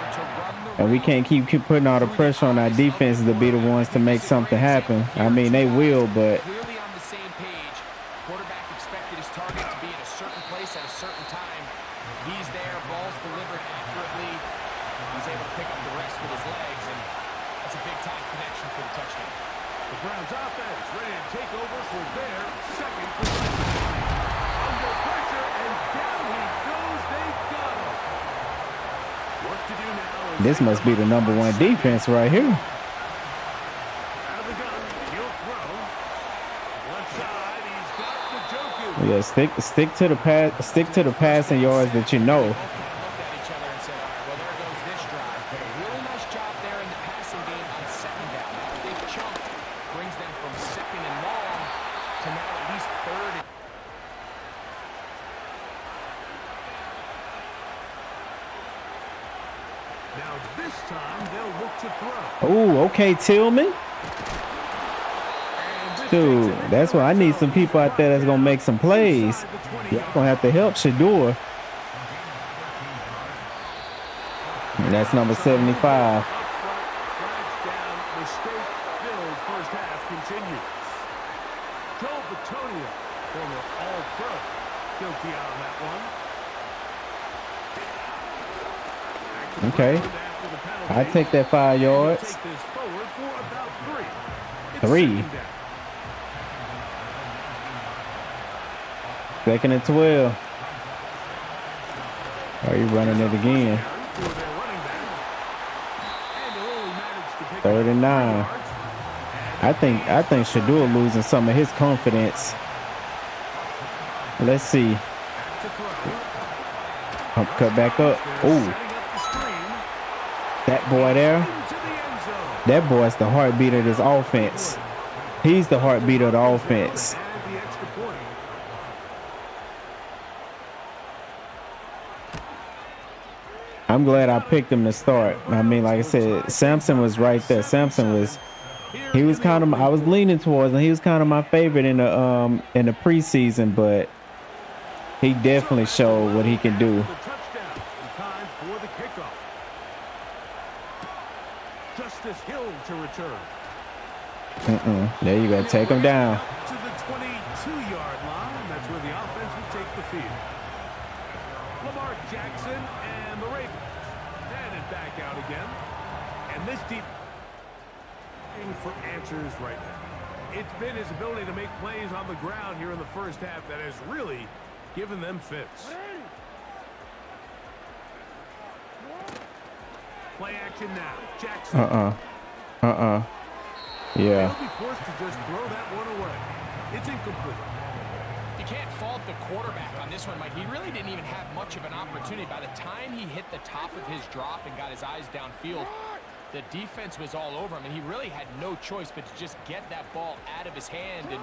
And we can't keep putting all the pressure on our defense to be the ones to make something happen. I mean, they will, but Clearly on the same page. Quarterback expected his target to be at a certain place at a certain time. He's there, ball's delivered accurately. He's able to pick up the rest with his legs, and that's a big-time connection for the touchdown. The Browns offense ready to take over for their 2nd possession. Under pressure, and down he goes. They got him. What to do now? this must be the #1 defense right here. Out of the gun, he'll throw. Left side, he's got the Njoku. Yeah, stick to the pass, stick to the passing yards that you know. Looked at each other and said, all right, well, there goes this drive. But a really nice job there in the passing game on 2nd down. That big chunk brings them from 2nd and long to now at least 3rd. Now this time they'll look to throw. Oh, okay, Tillman. Dude, that's why I need some people out there that's gonna make some plays. Y'all gonna have to help Shador. And that's number 75. Up front, flags down, mistake-filled first half continues. Joe Batonia, former All-Pro, guilty out on that one. Okay. I take that 5 yards. Take this forward for about 3. It's 3. 2nd down. 2nd and 12. Are you running it again? Third and 9. I think Shador losing some of his confidence. Let's see. Cut back up. Ooh. That boy there. That boy's the heartbeat of this offense. He's the heartbeat of the offense. I'm glad I picked him to start. I mean, like I said, Samson was right there. Samson was, he was kind of, I was leaning towards him. He was kind of my favorite in the preseason, but he definitely showed what he can do. To return. There you go. Take him down. To the 22-yard line. That's where the offense will take the field. Lamar Jackson and the Ravens. And it back out again. And this deep for answers right now. It's been his ability to make plays on the ground here in the first half that has really given them fits. Play action now. Jackson. Yeah. He'll be forced to just throw that one away. It's incomplete. You can't fault the quarterback on this one, Mike. He really didn't even have much of an opportunity. By the time he hit the top of his drop and got his eyes downfield, the defense was all over him, and he really had no choice but to just get that ball out of his hand and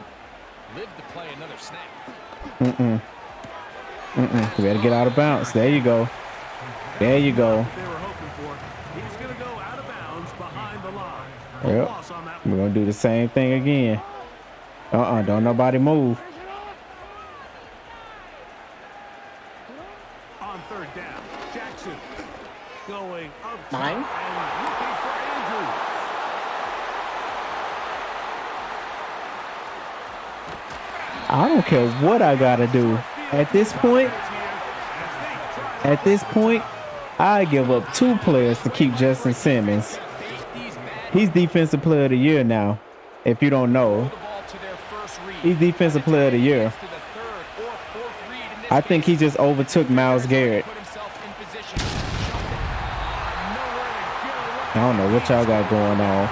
live to play another snap. You better get out of bounds. There you go. There you go. They were hoping for. He's going to go out of bounds behind the line. Yep. We're going to do the same thing again. Don't nobody move. On third down, Jackson going up 9. and looking for Andrews. I don't care what I got to do. At this point, I give up 2 players to keep Justin Simmons. He's Defensive Player of the Year now, if you don't know. He's Defensive Player of the Year. I think he just overtook Myles Garrett. I don't know what y'all got going on.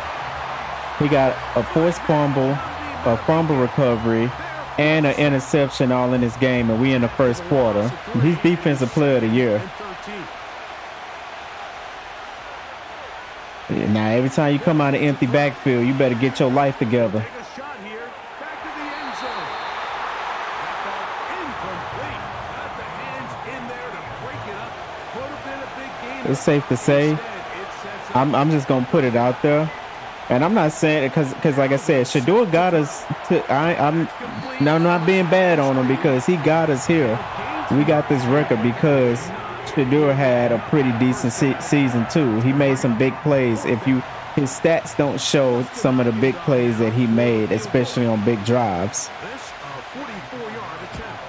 He got a forced fumble, a fumble recovery, and an interception all in this game, and we in the first quarter. He's Defensive Player of the Year. Now, every time you come out of empty backfield, you better get your life together. Take a shot here. Back to the end zone. That ball incomplete. Got the hands in there to break it up. Could have been a big game. It's safe to say, I'm just going to put it out there. And I'm not saying it because like I said, Shador got us to, I'm not being bad on him because he got us here. We got this record because Shador had a pretty decent season too. He made some big plays. His stats don't show some of the big plays that he made, especially on big drives.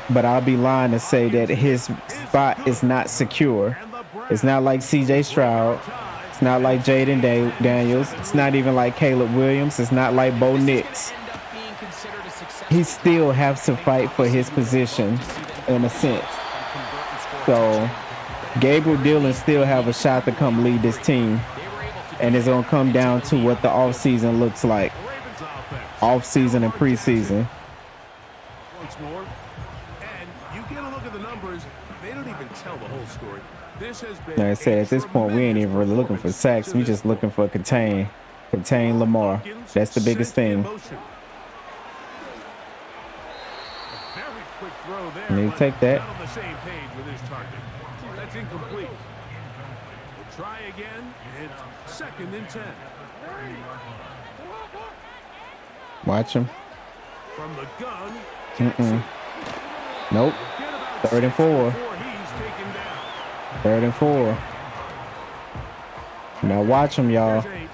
But I'll be lying to say that his spot is not secure. It's not like C.J. Stroud. It's not like Jaden Daniels. It's not even like Caleb Williams. It's not like Bo Nix. He still has to fight for his position in a sense. So Gabriel Dillon still have a shot to come lead this team. And it's going to come down to what the offseason looks like. Offseason and preseason. Once more. And you get a look at the numbers, they don't even tell the whole story. This has been, like I said, at this point, we ain't even really looking for sacks. We just looking for contain Lamar. That's the biggest thing. You need to take that. On the same page with his target. That's incomplete. We'll try again. It's 2nd and 10. Watch him. From the gun. Nope. 3rd and 4. 3rd and 4. Now watch him, y'all. 3rd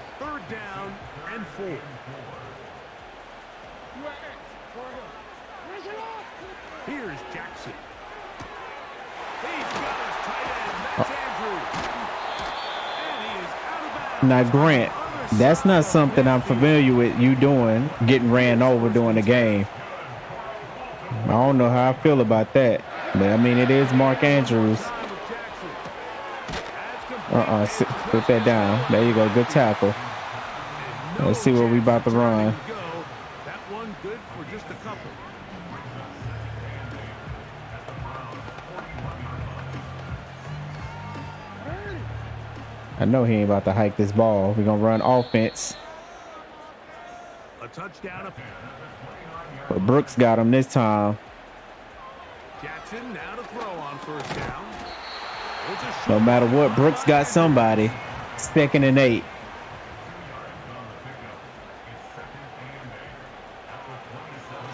down and 4. Here's Jackson. He's got his tight end. That's Andrews. And he is out of bounds. Now, Grant, that's not something I'm familiar with you doing, getting ran over during the game. I don't know how I feel about that. But, I mean, it is Mark Andrews. Put that down. There you go. Good tackle. Let's see what we about to run. That one good for just a couple. I know he ain't about to hike this ball. We're going to run offense. A touchdown. But Brooks got him this time. Jackson now to throw on first down. No matter what, Brooks got somebody. 2nd and 8.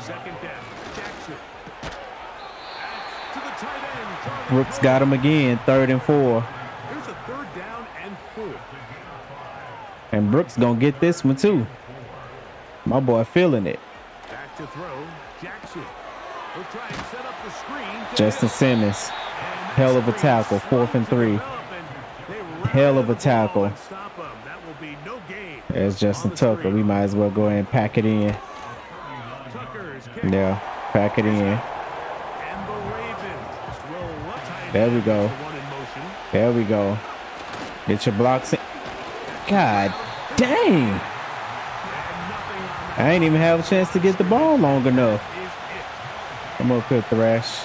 Second down. Jackson. To the tight end. Brooks got him again. 3rd and 4. Here's a 3rd down and 4. And Brooks gonna get this one too. My boy feeling it. Back to throw. Jackson. He'll try and set up the screen. Justin Simmons. Hell of a tackle. 4th and 3. Hell of a tackle. There's Justin Tucker. We might as well go ahead and pack it in. Yeah, pack it in. There we go. There we go. Get your blocks in. God dang. I ain't even have a chance to get the ball long enough. Come on, good Thrash.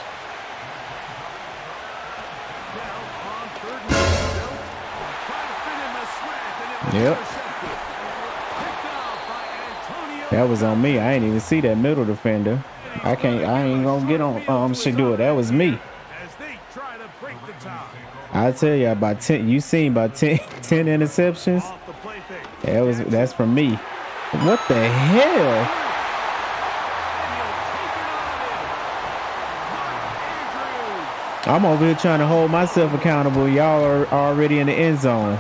Yep. That was on me. I ain't even see that middle defender. I ain't gonna get on Shador. That was me. I tell you about 10. You seen about 10 interceptions? That's from me. What the hell? I'm over here trying to hold myself accountable. Y'all are already in the end zone.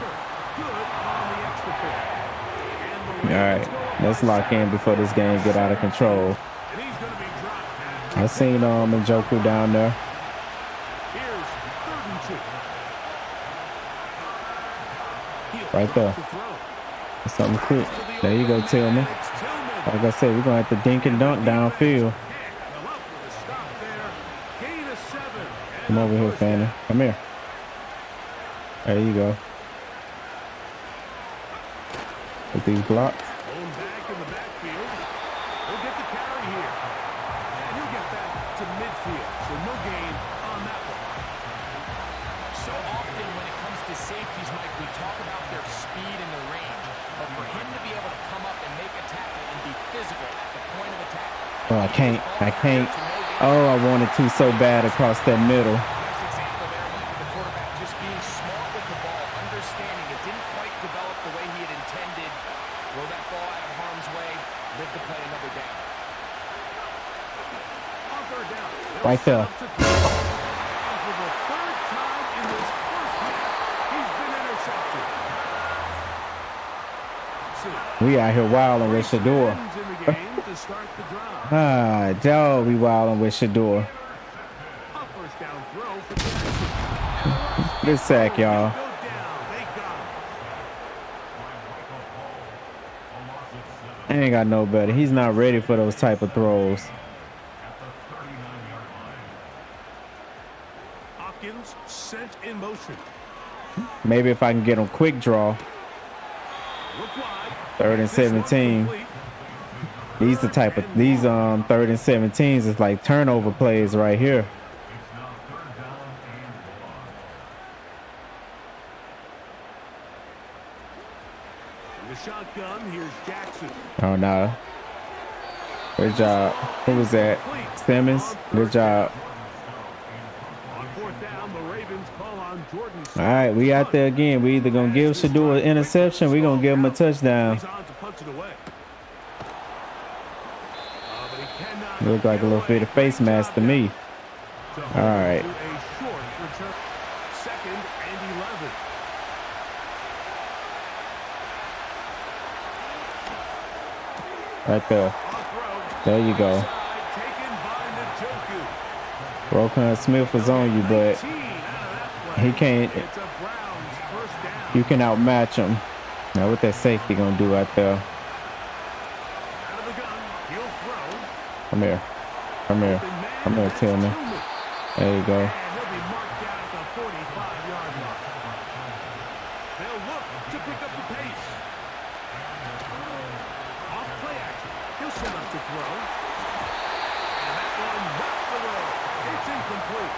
All right, let's lock in before this game get out of control. I seen Njoku down there. Right there. Something quick. There you go, Tillman. Like I said, we're gonna have to dink and dunk downfield. Come over here, Fanny. Come here. There you go. With these blocks. Back in the backfield. He'll get the carry here. And he'll get back to midfield. So no gain on that one. So often when it comes to safeties, Mike, we talk about their speed and their range. But for him to be able to come up and make a tackle and be physical at the point of attack. Oh, I can't. Oh, I wanted to so bad across that middle. Nice example there, Mike, of the quarterback just being smart with the ball, understanding it didn't quite develop the way he had intended. Throw that ball out of harm's way, live to play another down. On 3rd down. Right there. And for the 3rd time in this first half, he's been intercepted. We out here wilding with Shador. Dog, we wilding with Shador. Good sack, y'all. I ain't got no better. He's not ready for those type of throws. Hopkins sent in motion. Maybe if I can get him quick draw. 3rd and 17. These 3rd and 17s is like turnover plays right here. The shotgun, here's Jackson. Oh no. Good job. Who was that? Simmons. Good job. On 4th down, the Ravens call on Jordan. All right, we out there again. We either gonna give Shador an interception, we gonna give him a touchdown. Look like a little bit of face mask to me. All right. 2nd and 11. Right there. There you go. Roquan Smith was on you, but he can't. You can outmatch him. Now what that safety gonna do right there? Come here. Come here. Come here, Tillman. There you go. complete.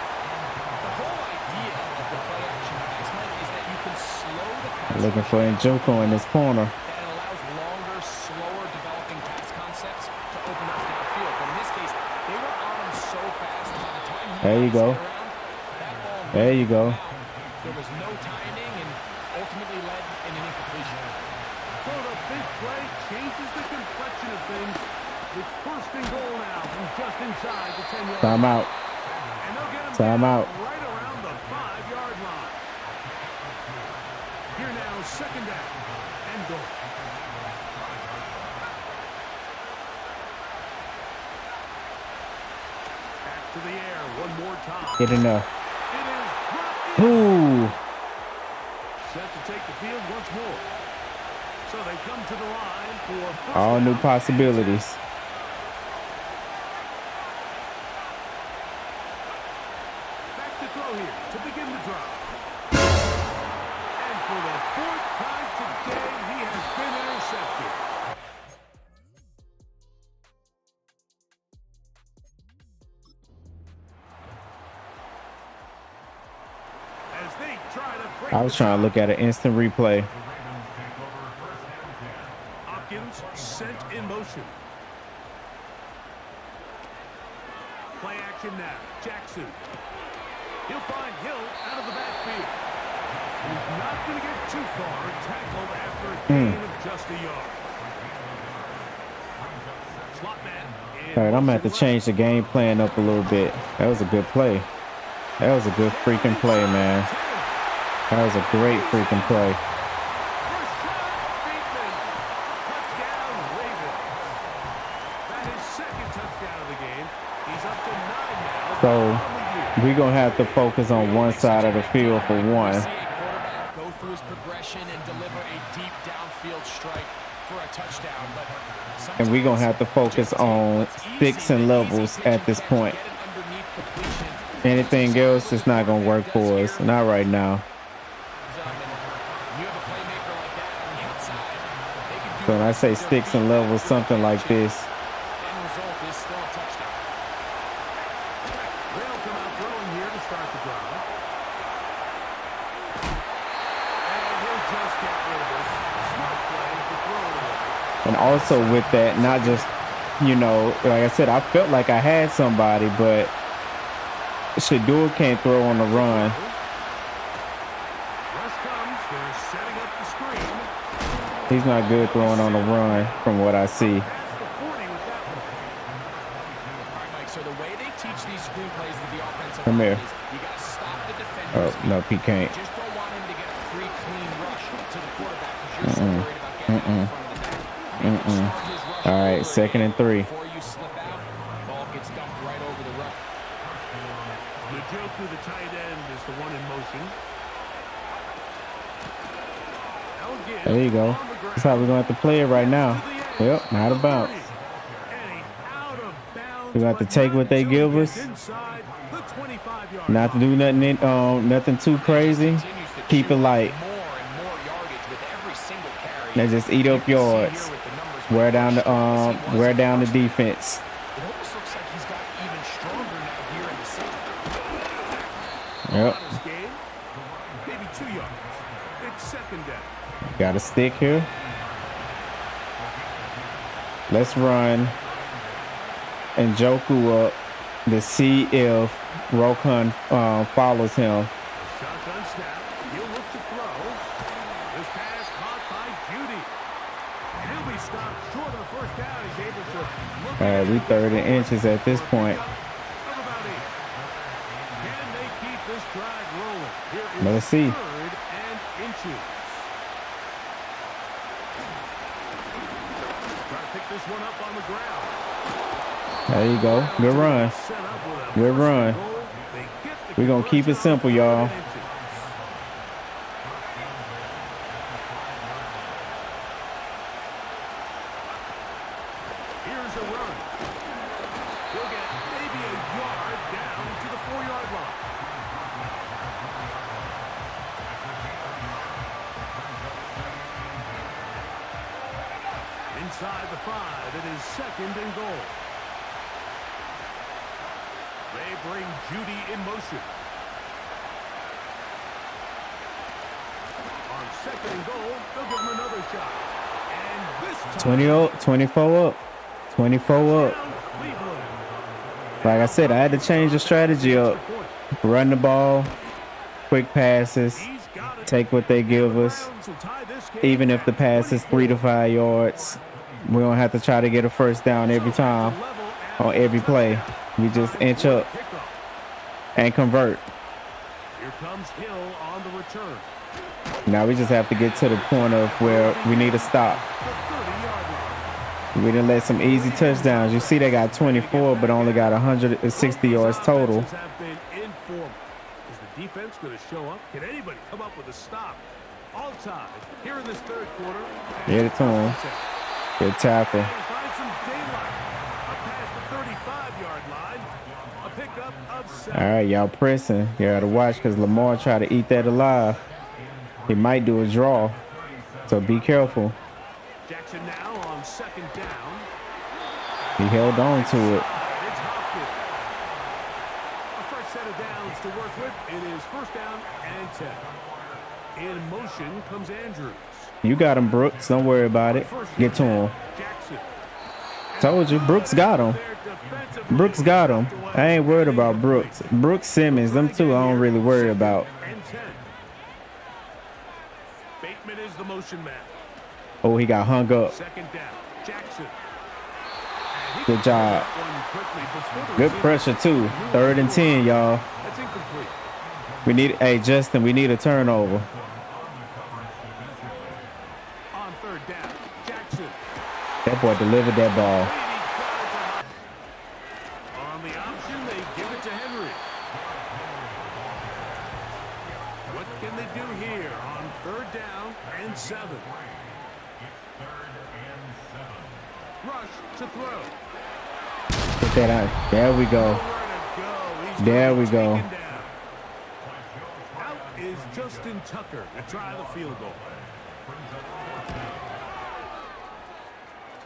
The whole idea of the play action pass, Mike, is that you can slow the pass Looking for rush Njoku in this corner. and allows longer, slower developing pass concepts to open up downfield. But in this case, they were on him so fast by the time he There you go. got his head around, that ball There you go. out. There was no timing and ultimately led in an incompletion. So the big play changes the complexion of things. It's first and goal now from just inside the 10-yard line. Timeout. And they'll get him Timeout. down right around the 5-yard line. Here now, second down and goal. Back to the air one more time. Get enough. It is dropped in. Ooh. Set to take the field once more. So they come to the line for first All new down. possibilities. Back to throw here to begin the drive. And for the fourth time today, he has been intercepted. As they try to break I was trying to look at an instant replay. Hopkins sent in motion. Play action now. Jackson. He'll find Hill out of the backfield. He's not going to get too far. Tackled after a gain of just a yard. Slot man. All right, I'm gonna have to change the game plan up a little bit. That was a good play. That was a good freaking play, man. That was a great freaking play. Touchdown, Ravens. That is second touchdown of the game. He's up to 9 now. So on the year. we're gonna have to focus on one side of the field for one. We see a quarterback go through his progression and deliver a deep downfield strike for a touchdown, but And we're gonna have to focus on sticks and levels at this point. Anything else is not gonna work for us. Not right now. So when I say sticks and levels, something like this. End result is still a touchdown. They'll come out throwing here to start the drive. And he'll just get rid of this. Smart play to throw it away. And also with that, not just, you know, like I said, I felt like I had somebody, but Shador can't throw on the run. Rush comes. They're setting up the screen. He's not good throwing on the run from what I see. Past the 40 with that one. All right, Mike, so the way they teach these screenplays to the offensive Come line here. is you got to stop the Oh, defender's no, he feet. can't. You just don't want him to get a free, clean rush to the quarterback because you're so worried about getting him in front of the net. Make him start his rush All right, over second again. and 3. Before you slip out, ball gets dumped right over the run. Njoku, the tight end, is the one in motion. Now again, There you go. on the ground. That's how we're gonna have to play it right now. To the end. Yep, out of bounds. And he's out of bounds, We got to but take not what they until he give gets us. inside the 25-yard Not to line. do nothing too crazy. Continues to Keep chew it light. more and more yardage with every single carry. They just eat up You can see yards. here with the numbers Wear when down the first he was wear in down the first. defense. It almost looks like he's got even stronger now here in the second. Yep. On this game, maybe 2 yards. It's second down. Got a stick here. Let's run Njoku up to see if Rokan follows him. Shotgun snap. He'll look to throw. This pass caught by Judy. And he'll be stopped short of first down. He's able to look All right, we third and inches at this point. of about 8. Can they keep this drive rolling? Here is Let's see. third and inches. Try to pick this one up on the ground. There you go. Good run. Set up with a Good first run. and goal. They get the We're gonna keep it conversion simple, on y'all. third and inches. Here's a run. He'll get maybe a yard down to the 4-yard line. Inside the 5, it is second and goal. They bring Judy in motion. On second and goal, they'll give him another shot. And this time, 24 up. 24 up. down Cleveland. Like I said, I had to change the strategy up. Run the ball, quick passes, He's got it. take what they give us. Browns will tie this game Even if at the pass is 3 to 5 yards, we don't have to try to get a first down every time on every play. We just inch up and convert. Here comes Hill on the return. Now we just have to get to the point of where we need to stop. The 30-yard line. We didn't let some easy touchdowns. You see they got 24, but only got 160 yards total. Offenses have been informal. Is the defense going to show up? Can anybody come up with a stop? All tied here in this third quarter. Get it to him. Good tackle. And find some daylight. Up past the 35-yard line. A pickup of 7. All right, y'all pressing. You got to watch because Lamar tried to eat that alive. He might do a draw, so be careful. Jackson now on second down. He held on to it. It's Hopkins. A fresh set of downs to work with. It is first down and 10. In motion comes Andrews. You got him, Brooks. Don't worry about it. Get to him. Jackson. Told you, Brooks got him. Their defensive Brooks got him. I ain't worried about Brooks. Brooks, Simmons, them two I don't really worry about. and 10. Bateman is the motion man. Oh, he got hung up. Second down. Jackson. Good job. One quickly before the Good receiver. pressure, too. 3rd and 10, y'all. That's incomplete. We need, hey, Justin, we need a turnover. On third down. Jackson. That boy delivered that ball. On the option, they give it to Henry. What can they do here on third down and 7? Rush to throw. Put that out. There we go. Nowhere to go. He's There gonna we be go. taken down. Out is Justin Tucker to try the field goal.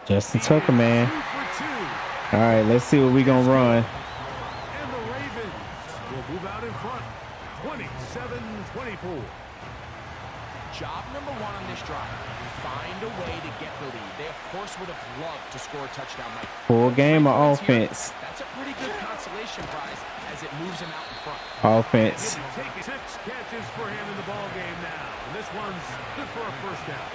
Justin Tucker, man. 2 for 2. All right, let's see what we gonna run. And the Ravens will move out in front. 27-24. Job number 1 on this drive, find a way to get the lead. They, of course, would have loved to score a touchdown, Mike. Full game of Points here, offense. That's a pretty good consolation prize as it moves him out in front. Offense. Take 6 catches for him in the ball game now. And this one's good for a first down.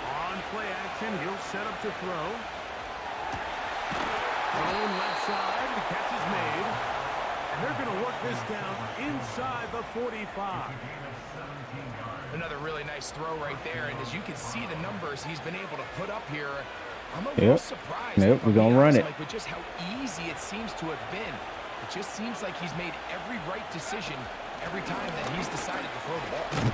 On play action, he'll set up to throw. Thrown left side, the catch is made. And they're going to work this down inside the 45. Another really nice throw right there, and as you can see the numbers he's been able to put up here, I'm a little surprised. Yep, if we're I'm gonna being run honest, it. Mike, with just how easy it seems to have been. It just seems like he's made every right decision every time that he's decided to throw the ball.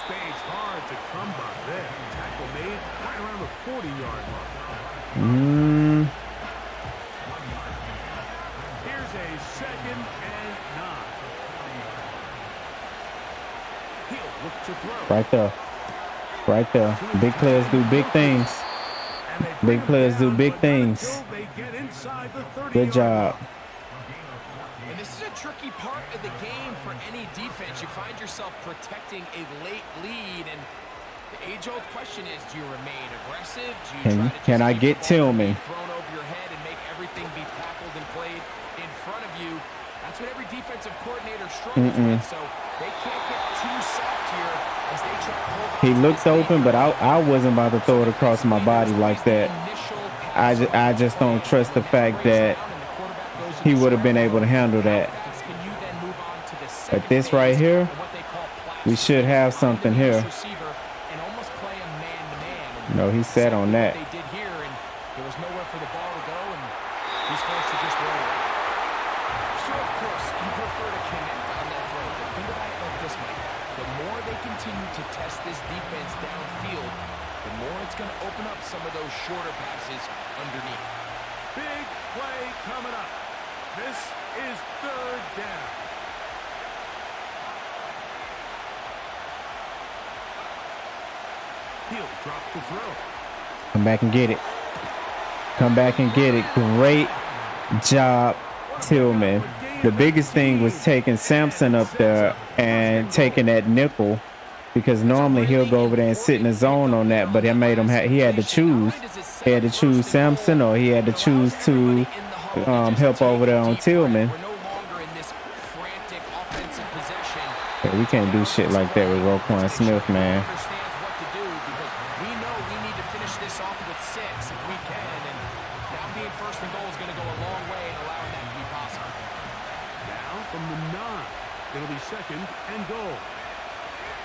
Spade's hard to come by there. Tackle made right around the 40-yard line. Here's a second and 9. He'll look to throw. Right there. Right there. Big players do big things. And they bring Big players him do down, big but not things. until they get inside the 30-yard Good job. line. And this is a tricky part of the game for any defense. You find yourself protecting a late lead, and the age-old question is, do you remain aggressive? Do you try to just Can I keep get the ball from Tillman? being thrown over your head and make everything be tackled and played in front of you? That's what every defensive coordinator struggles with, so they can't get too soft here as they try to hold on He to looked this lead. open, but I wasn't about to throw it across my body like that. I just don't trust the fact that he would have been able to handle that. But this right here, we should have something here. No, he sat on that. They did here, and there was nowhere for the ball to go, and he's forced to just roll it. So, of course, you prefer to connect on that throw. But think about it like this, Mike. The more they continue to test this defense downfield, the more it's going to open up some of those shorter passes underneath. Big play coming up. This is third down. He'll drop the throw. Come back and get it. Come back and get it. Great job, Tillman. The biggest thing was taking Sampson up there and taking that nickel, because normally he'll go over there and sit in the zone on that, but it made him he had to choose. He had to choose Sampson, or he had to choose to help over there on Tillman. Yeah, we can't do shit like that with Roquan Smith, man. From the 9, it'll be 2nd and goal.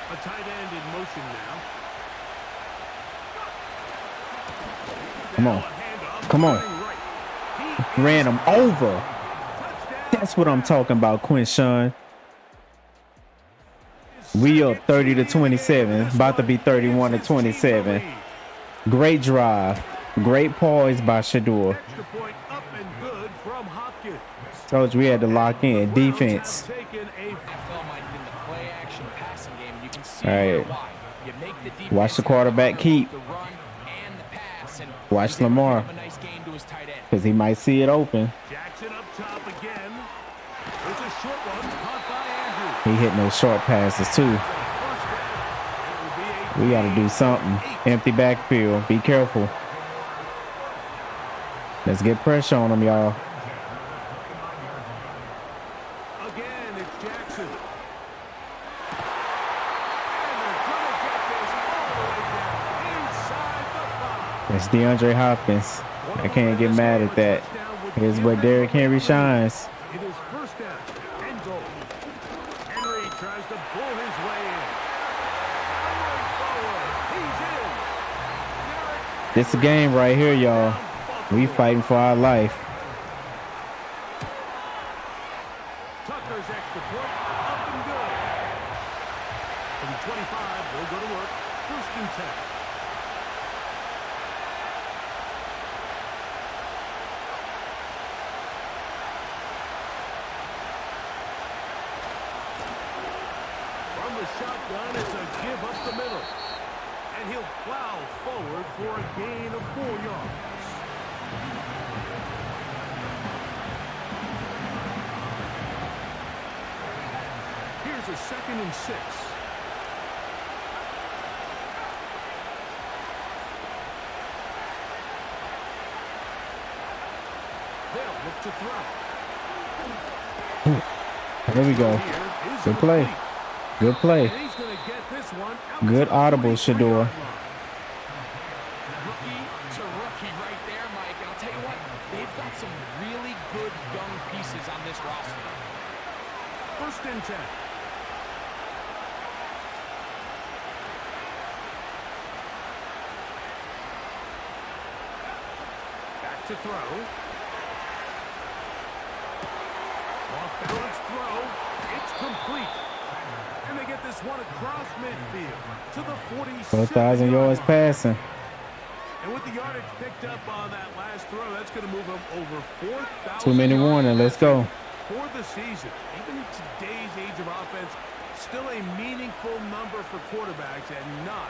A tight end in motion now. Come on. Come on. Ran him over. That's what I'm talking about, Quinshawn. We up 30-27. About to be 31-27. Great drive. Great poise by Shedeur. Extra point up and good from Hopkins. Told you we had to lock in defense. All right. Watch the quarterback keep. Watch Lamar, because he might see it open. Jackson up top again. There's a short one caught by Andrews. He hitting those short passes too. We got to do something. Empty backfield. Be careful. Let's get pressure on them, y'all. Again, it's Jackson. It's DeAndre Hopkins. I can't get mad at that. Here's where Derrick Henry shines. It is 1st down and goal. Henry tries to pull his way in. He's in. This a game right here, y'all. We fighting for our life. Tucker's extra point up and good. From 25, they'll go to work. 1st and 10. From the shotgun, it's a give up the middle. And he'll plow forward for a gain of 4 yards. Here's a 2nd and 6. They'll look to throw. There we go. Good play. Good play. And he's going to get this one. Good audible, Shedeur. Rookie to rookie right there, Mike. And I'll tell you what, they've got some really good young pieces on this roster. 1st and 10. Back to throw. Off balance throw. It's complete. And they get this one across midfield to the 47. 4,000 yards passing. And with the yardage picked up on that last throw, that's going to move them over 4,000. Too many warning. Let's go. For the season. Even in today's age of offense, still a meaningful number for quarterbacks and not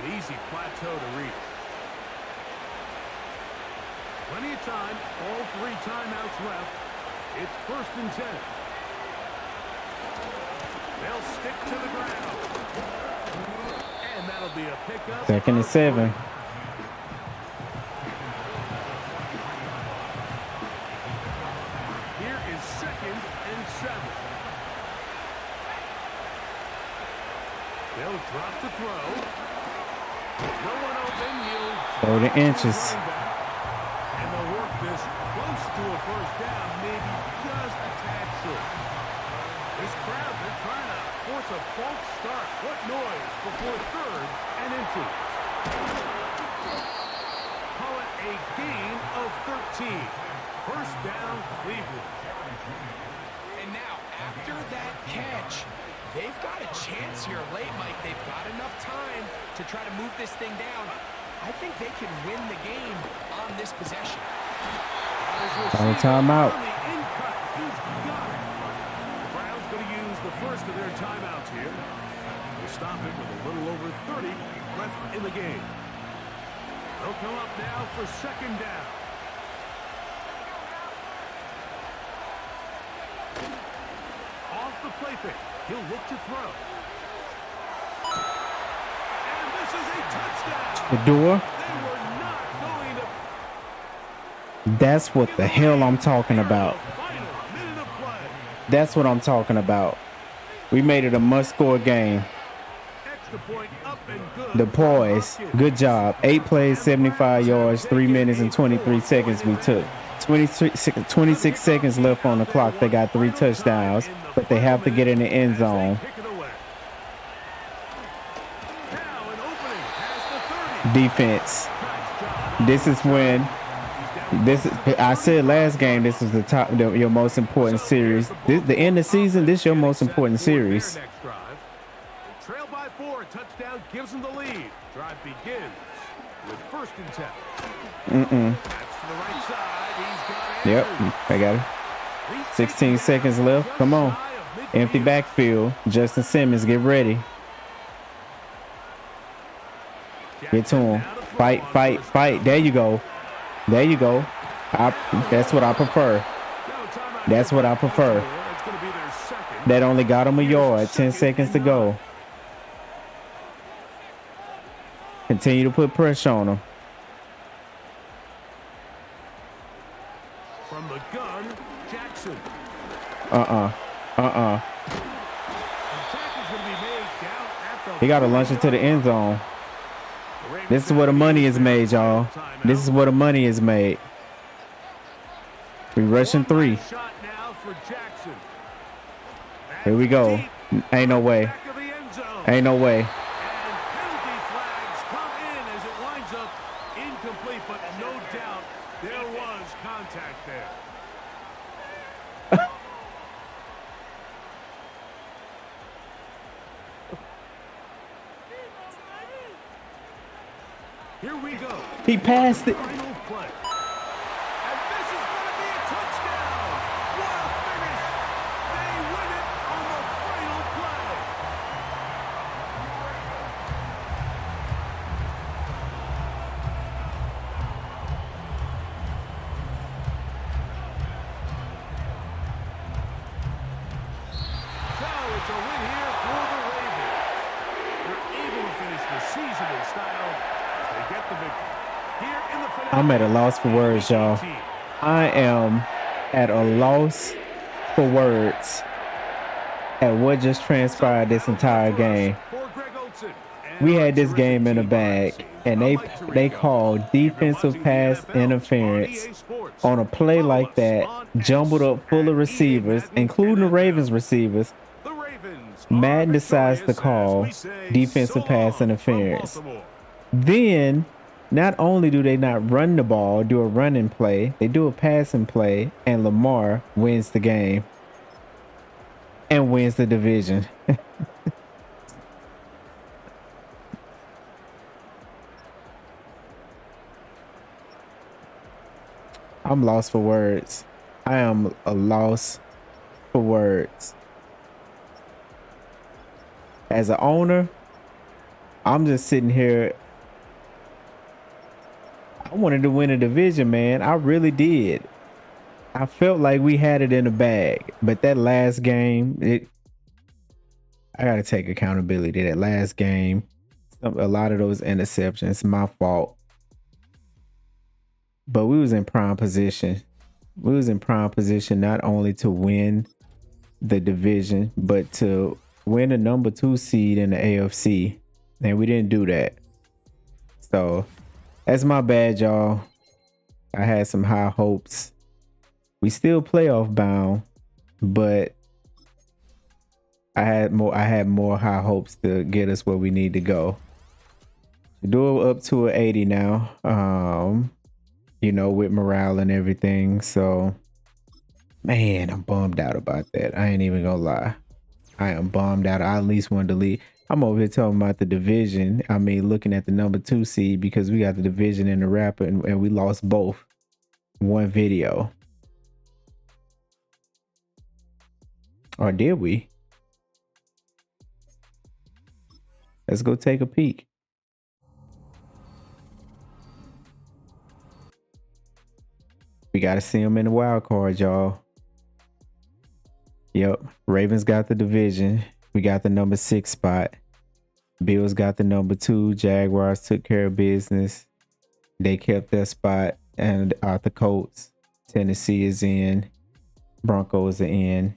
an easy plateau to reach. Plenty of time, all 3 timeouts left. It's 1st and 10. They'll stick to the ground. And that'll be a pickup. 2nd and 7. Here is 2nd and 7. They'll drop the throw. No one open. He'll 30 inches. and they'll work this close to a 1st down, maybe just a tad short. This crowd, they're trying to force a false start. What noise before 3rd and inches. Call it a gain of 13. 1st down, Cleveland. And now, after that catch, they've got a chance here late, Mike. They've got enough time to try to move this thing down. I think they can win the game on this possession. Call a timeout. The Browns going to use the first of their timeouts here. to stop it with a little over 30 left in the game. They'll come up now for second down. Off the play fake. He'll look to throw. And this is a touchdown. The door. They were not going to That's what the hell I'm talking about. final minute of play. That's what I'm talking about. We made it a must-score game. Extra point up and good. The poise. Good job. 8 plays, 75 yards, 3 minutes and 23 seconds we took. 26 seconds left on the clock. They got 3 touchdowns, but they have to get in the end zone. Kick it away. Now an opening past the 30. Defense. This is when I said last game, this is your most important series. The end of the season, this is your most important series. Next drive. They trail by 4. A touchdown gives them the lead. Drive begins with 1st and 10. That's to the right side. He's got Yep, Andrews. I got it. 16 seconds left. Come on. Empty backfield. Justin Simmons, get ready. Get to him. Fight, fight, fight. There you go. There you go. That's what I prefer. That's what I prefer. It's going to be their second. That only got him a yard. 10 seconds to go. Continue to put pressure on him. From the gun, Jackson. Uh-uh. Tackle's going to be made down at the He got to launch into the end zone. This is where the money is made, y'all. This is where the money is made. We rushing 3. Shot now for Jackson. Here we go. Ain't no way. Back of the end zone. Ain't no way. And penalty flags come in as it winds up incomplete, but no doubt there was contact there. Here we go. He passed it. Final play. And this is going to be a touchdown. What a finish. They win it on the final play. So it's a win here for the Ravens. They're able to finish the season in style as they get the victory. Here in the finale, I'm at a loss for words, y'all. I am at a loss for words at what just transpired this entire game. For Greg Olsen. We had this game in a bag, and they called defensive pass interference on a play like that, jumbled up full of receivers, including the Ravens receivers. Madden decides to call defensive pass interference. Then, not only do they not run the ball, do a running play, they do a passing play, and Lamar wins the game and wins the division. I'm lost for words. I am a loss for words. As an owner, I'm just sitting here. I wanted to win a division, man. I really did. I felt like we had it in the bag. But that last game, I got to take accountability. That last game, a lot of those interceptions, my fault. But we was in prime position. We was in prime position not only to win the division, but to win a number 2 seed in the AFC. And we didn't do that. So that's my bad, y'all. I had some high hopes. We still playoff bound, but I had more high hopes to get us where we need to go. Do it up to an 80 now. With morale and everything. So, man, I'm bummed out about that. I ain't even gonna lie. I am bummed out. I at least wanted to leave. I'm over here talking about the division. I mean, looking at the number 2 seed because we got the division and the rapper, and we lost both. One video. Or did we? Let's go take a peek. We got to see them in the wild card, y'all. Yep. Ravens got the division. We got the number 6 spot. Bills got the number 2. Jaguars took care of business. They kept their spot. And the Colts. Tennessee is in. Broncos are in.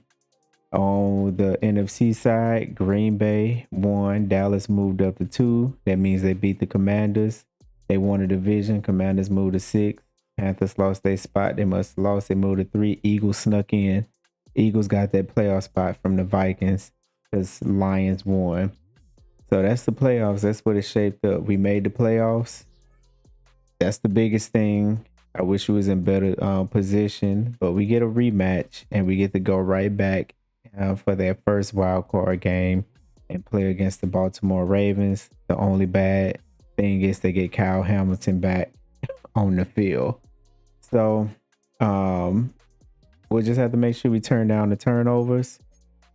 On the NFC side, Green Bay won. Dallas moved up to 2. That means they beat the Commanders. They won a division. Commanders moved to 6. Panthers lost their spot. They must have lost. They moved to 3. Eagles snuck in. Eagles got that playoff spot from the Vikings because Lions won. So that's the playoffs. That's what it shaped up. We made the playoffs. That's the biggest thing. I wish we was in better position, but we get a rematch and we get to go right back for their first wild card game and play against the Baltimore Ravens. The only bad thing is they get Kyle Hamilton back on the field. So we'll just have to make sure we turn down the turnovers.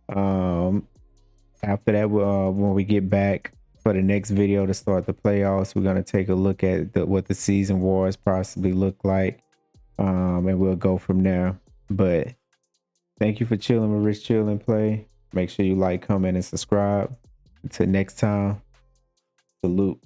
After that, when we get back for the next video to start the playoffs, we're going to take a look at what the season wars possibly look like. And we'll go from there. But thank you for chilling with Rich Chill and Play. Make sure you like, comment, and subscribe. Until next time, salute.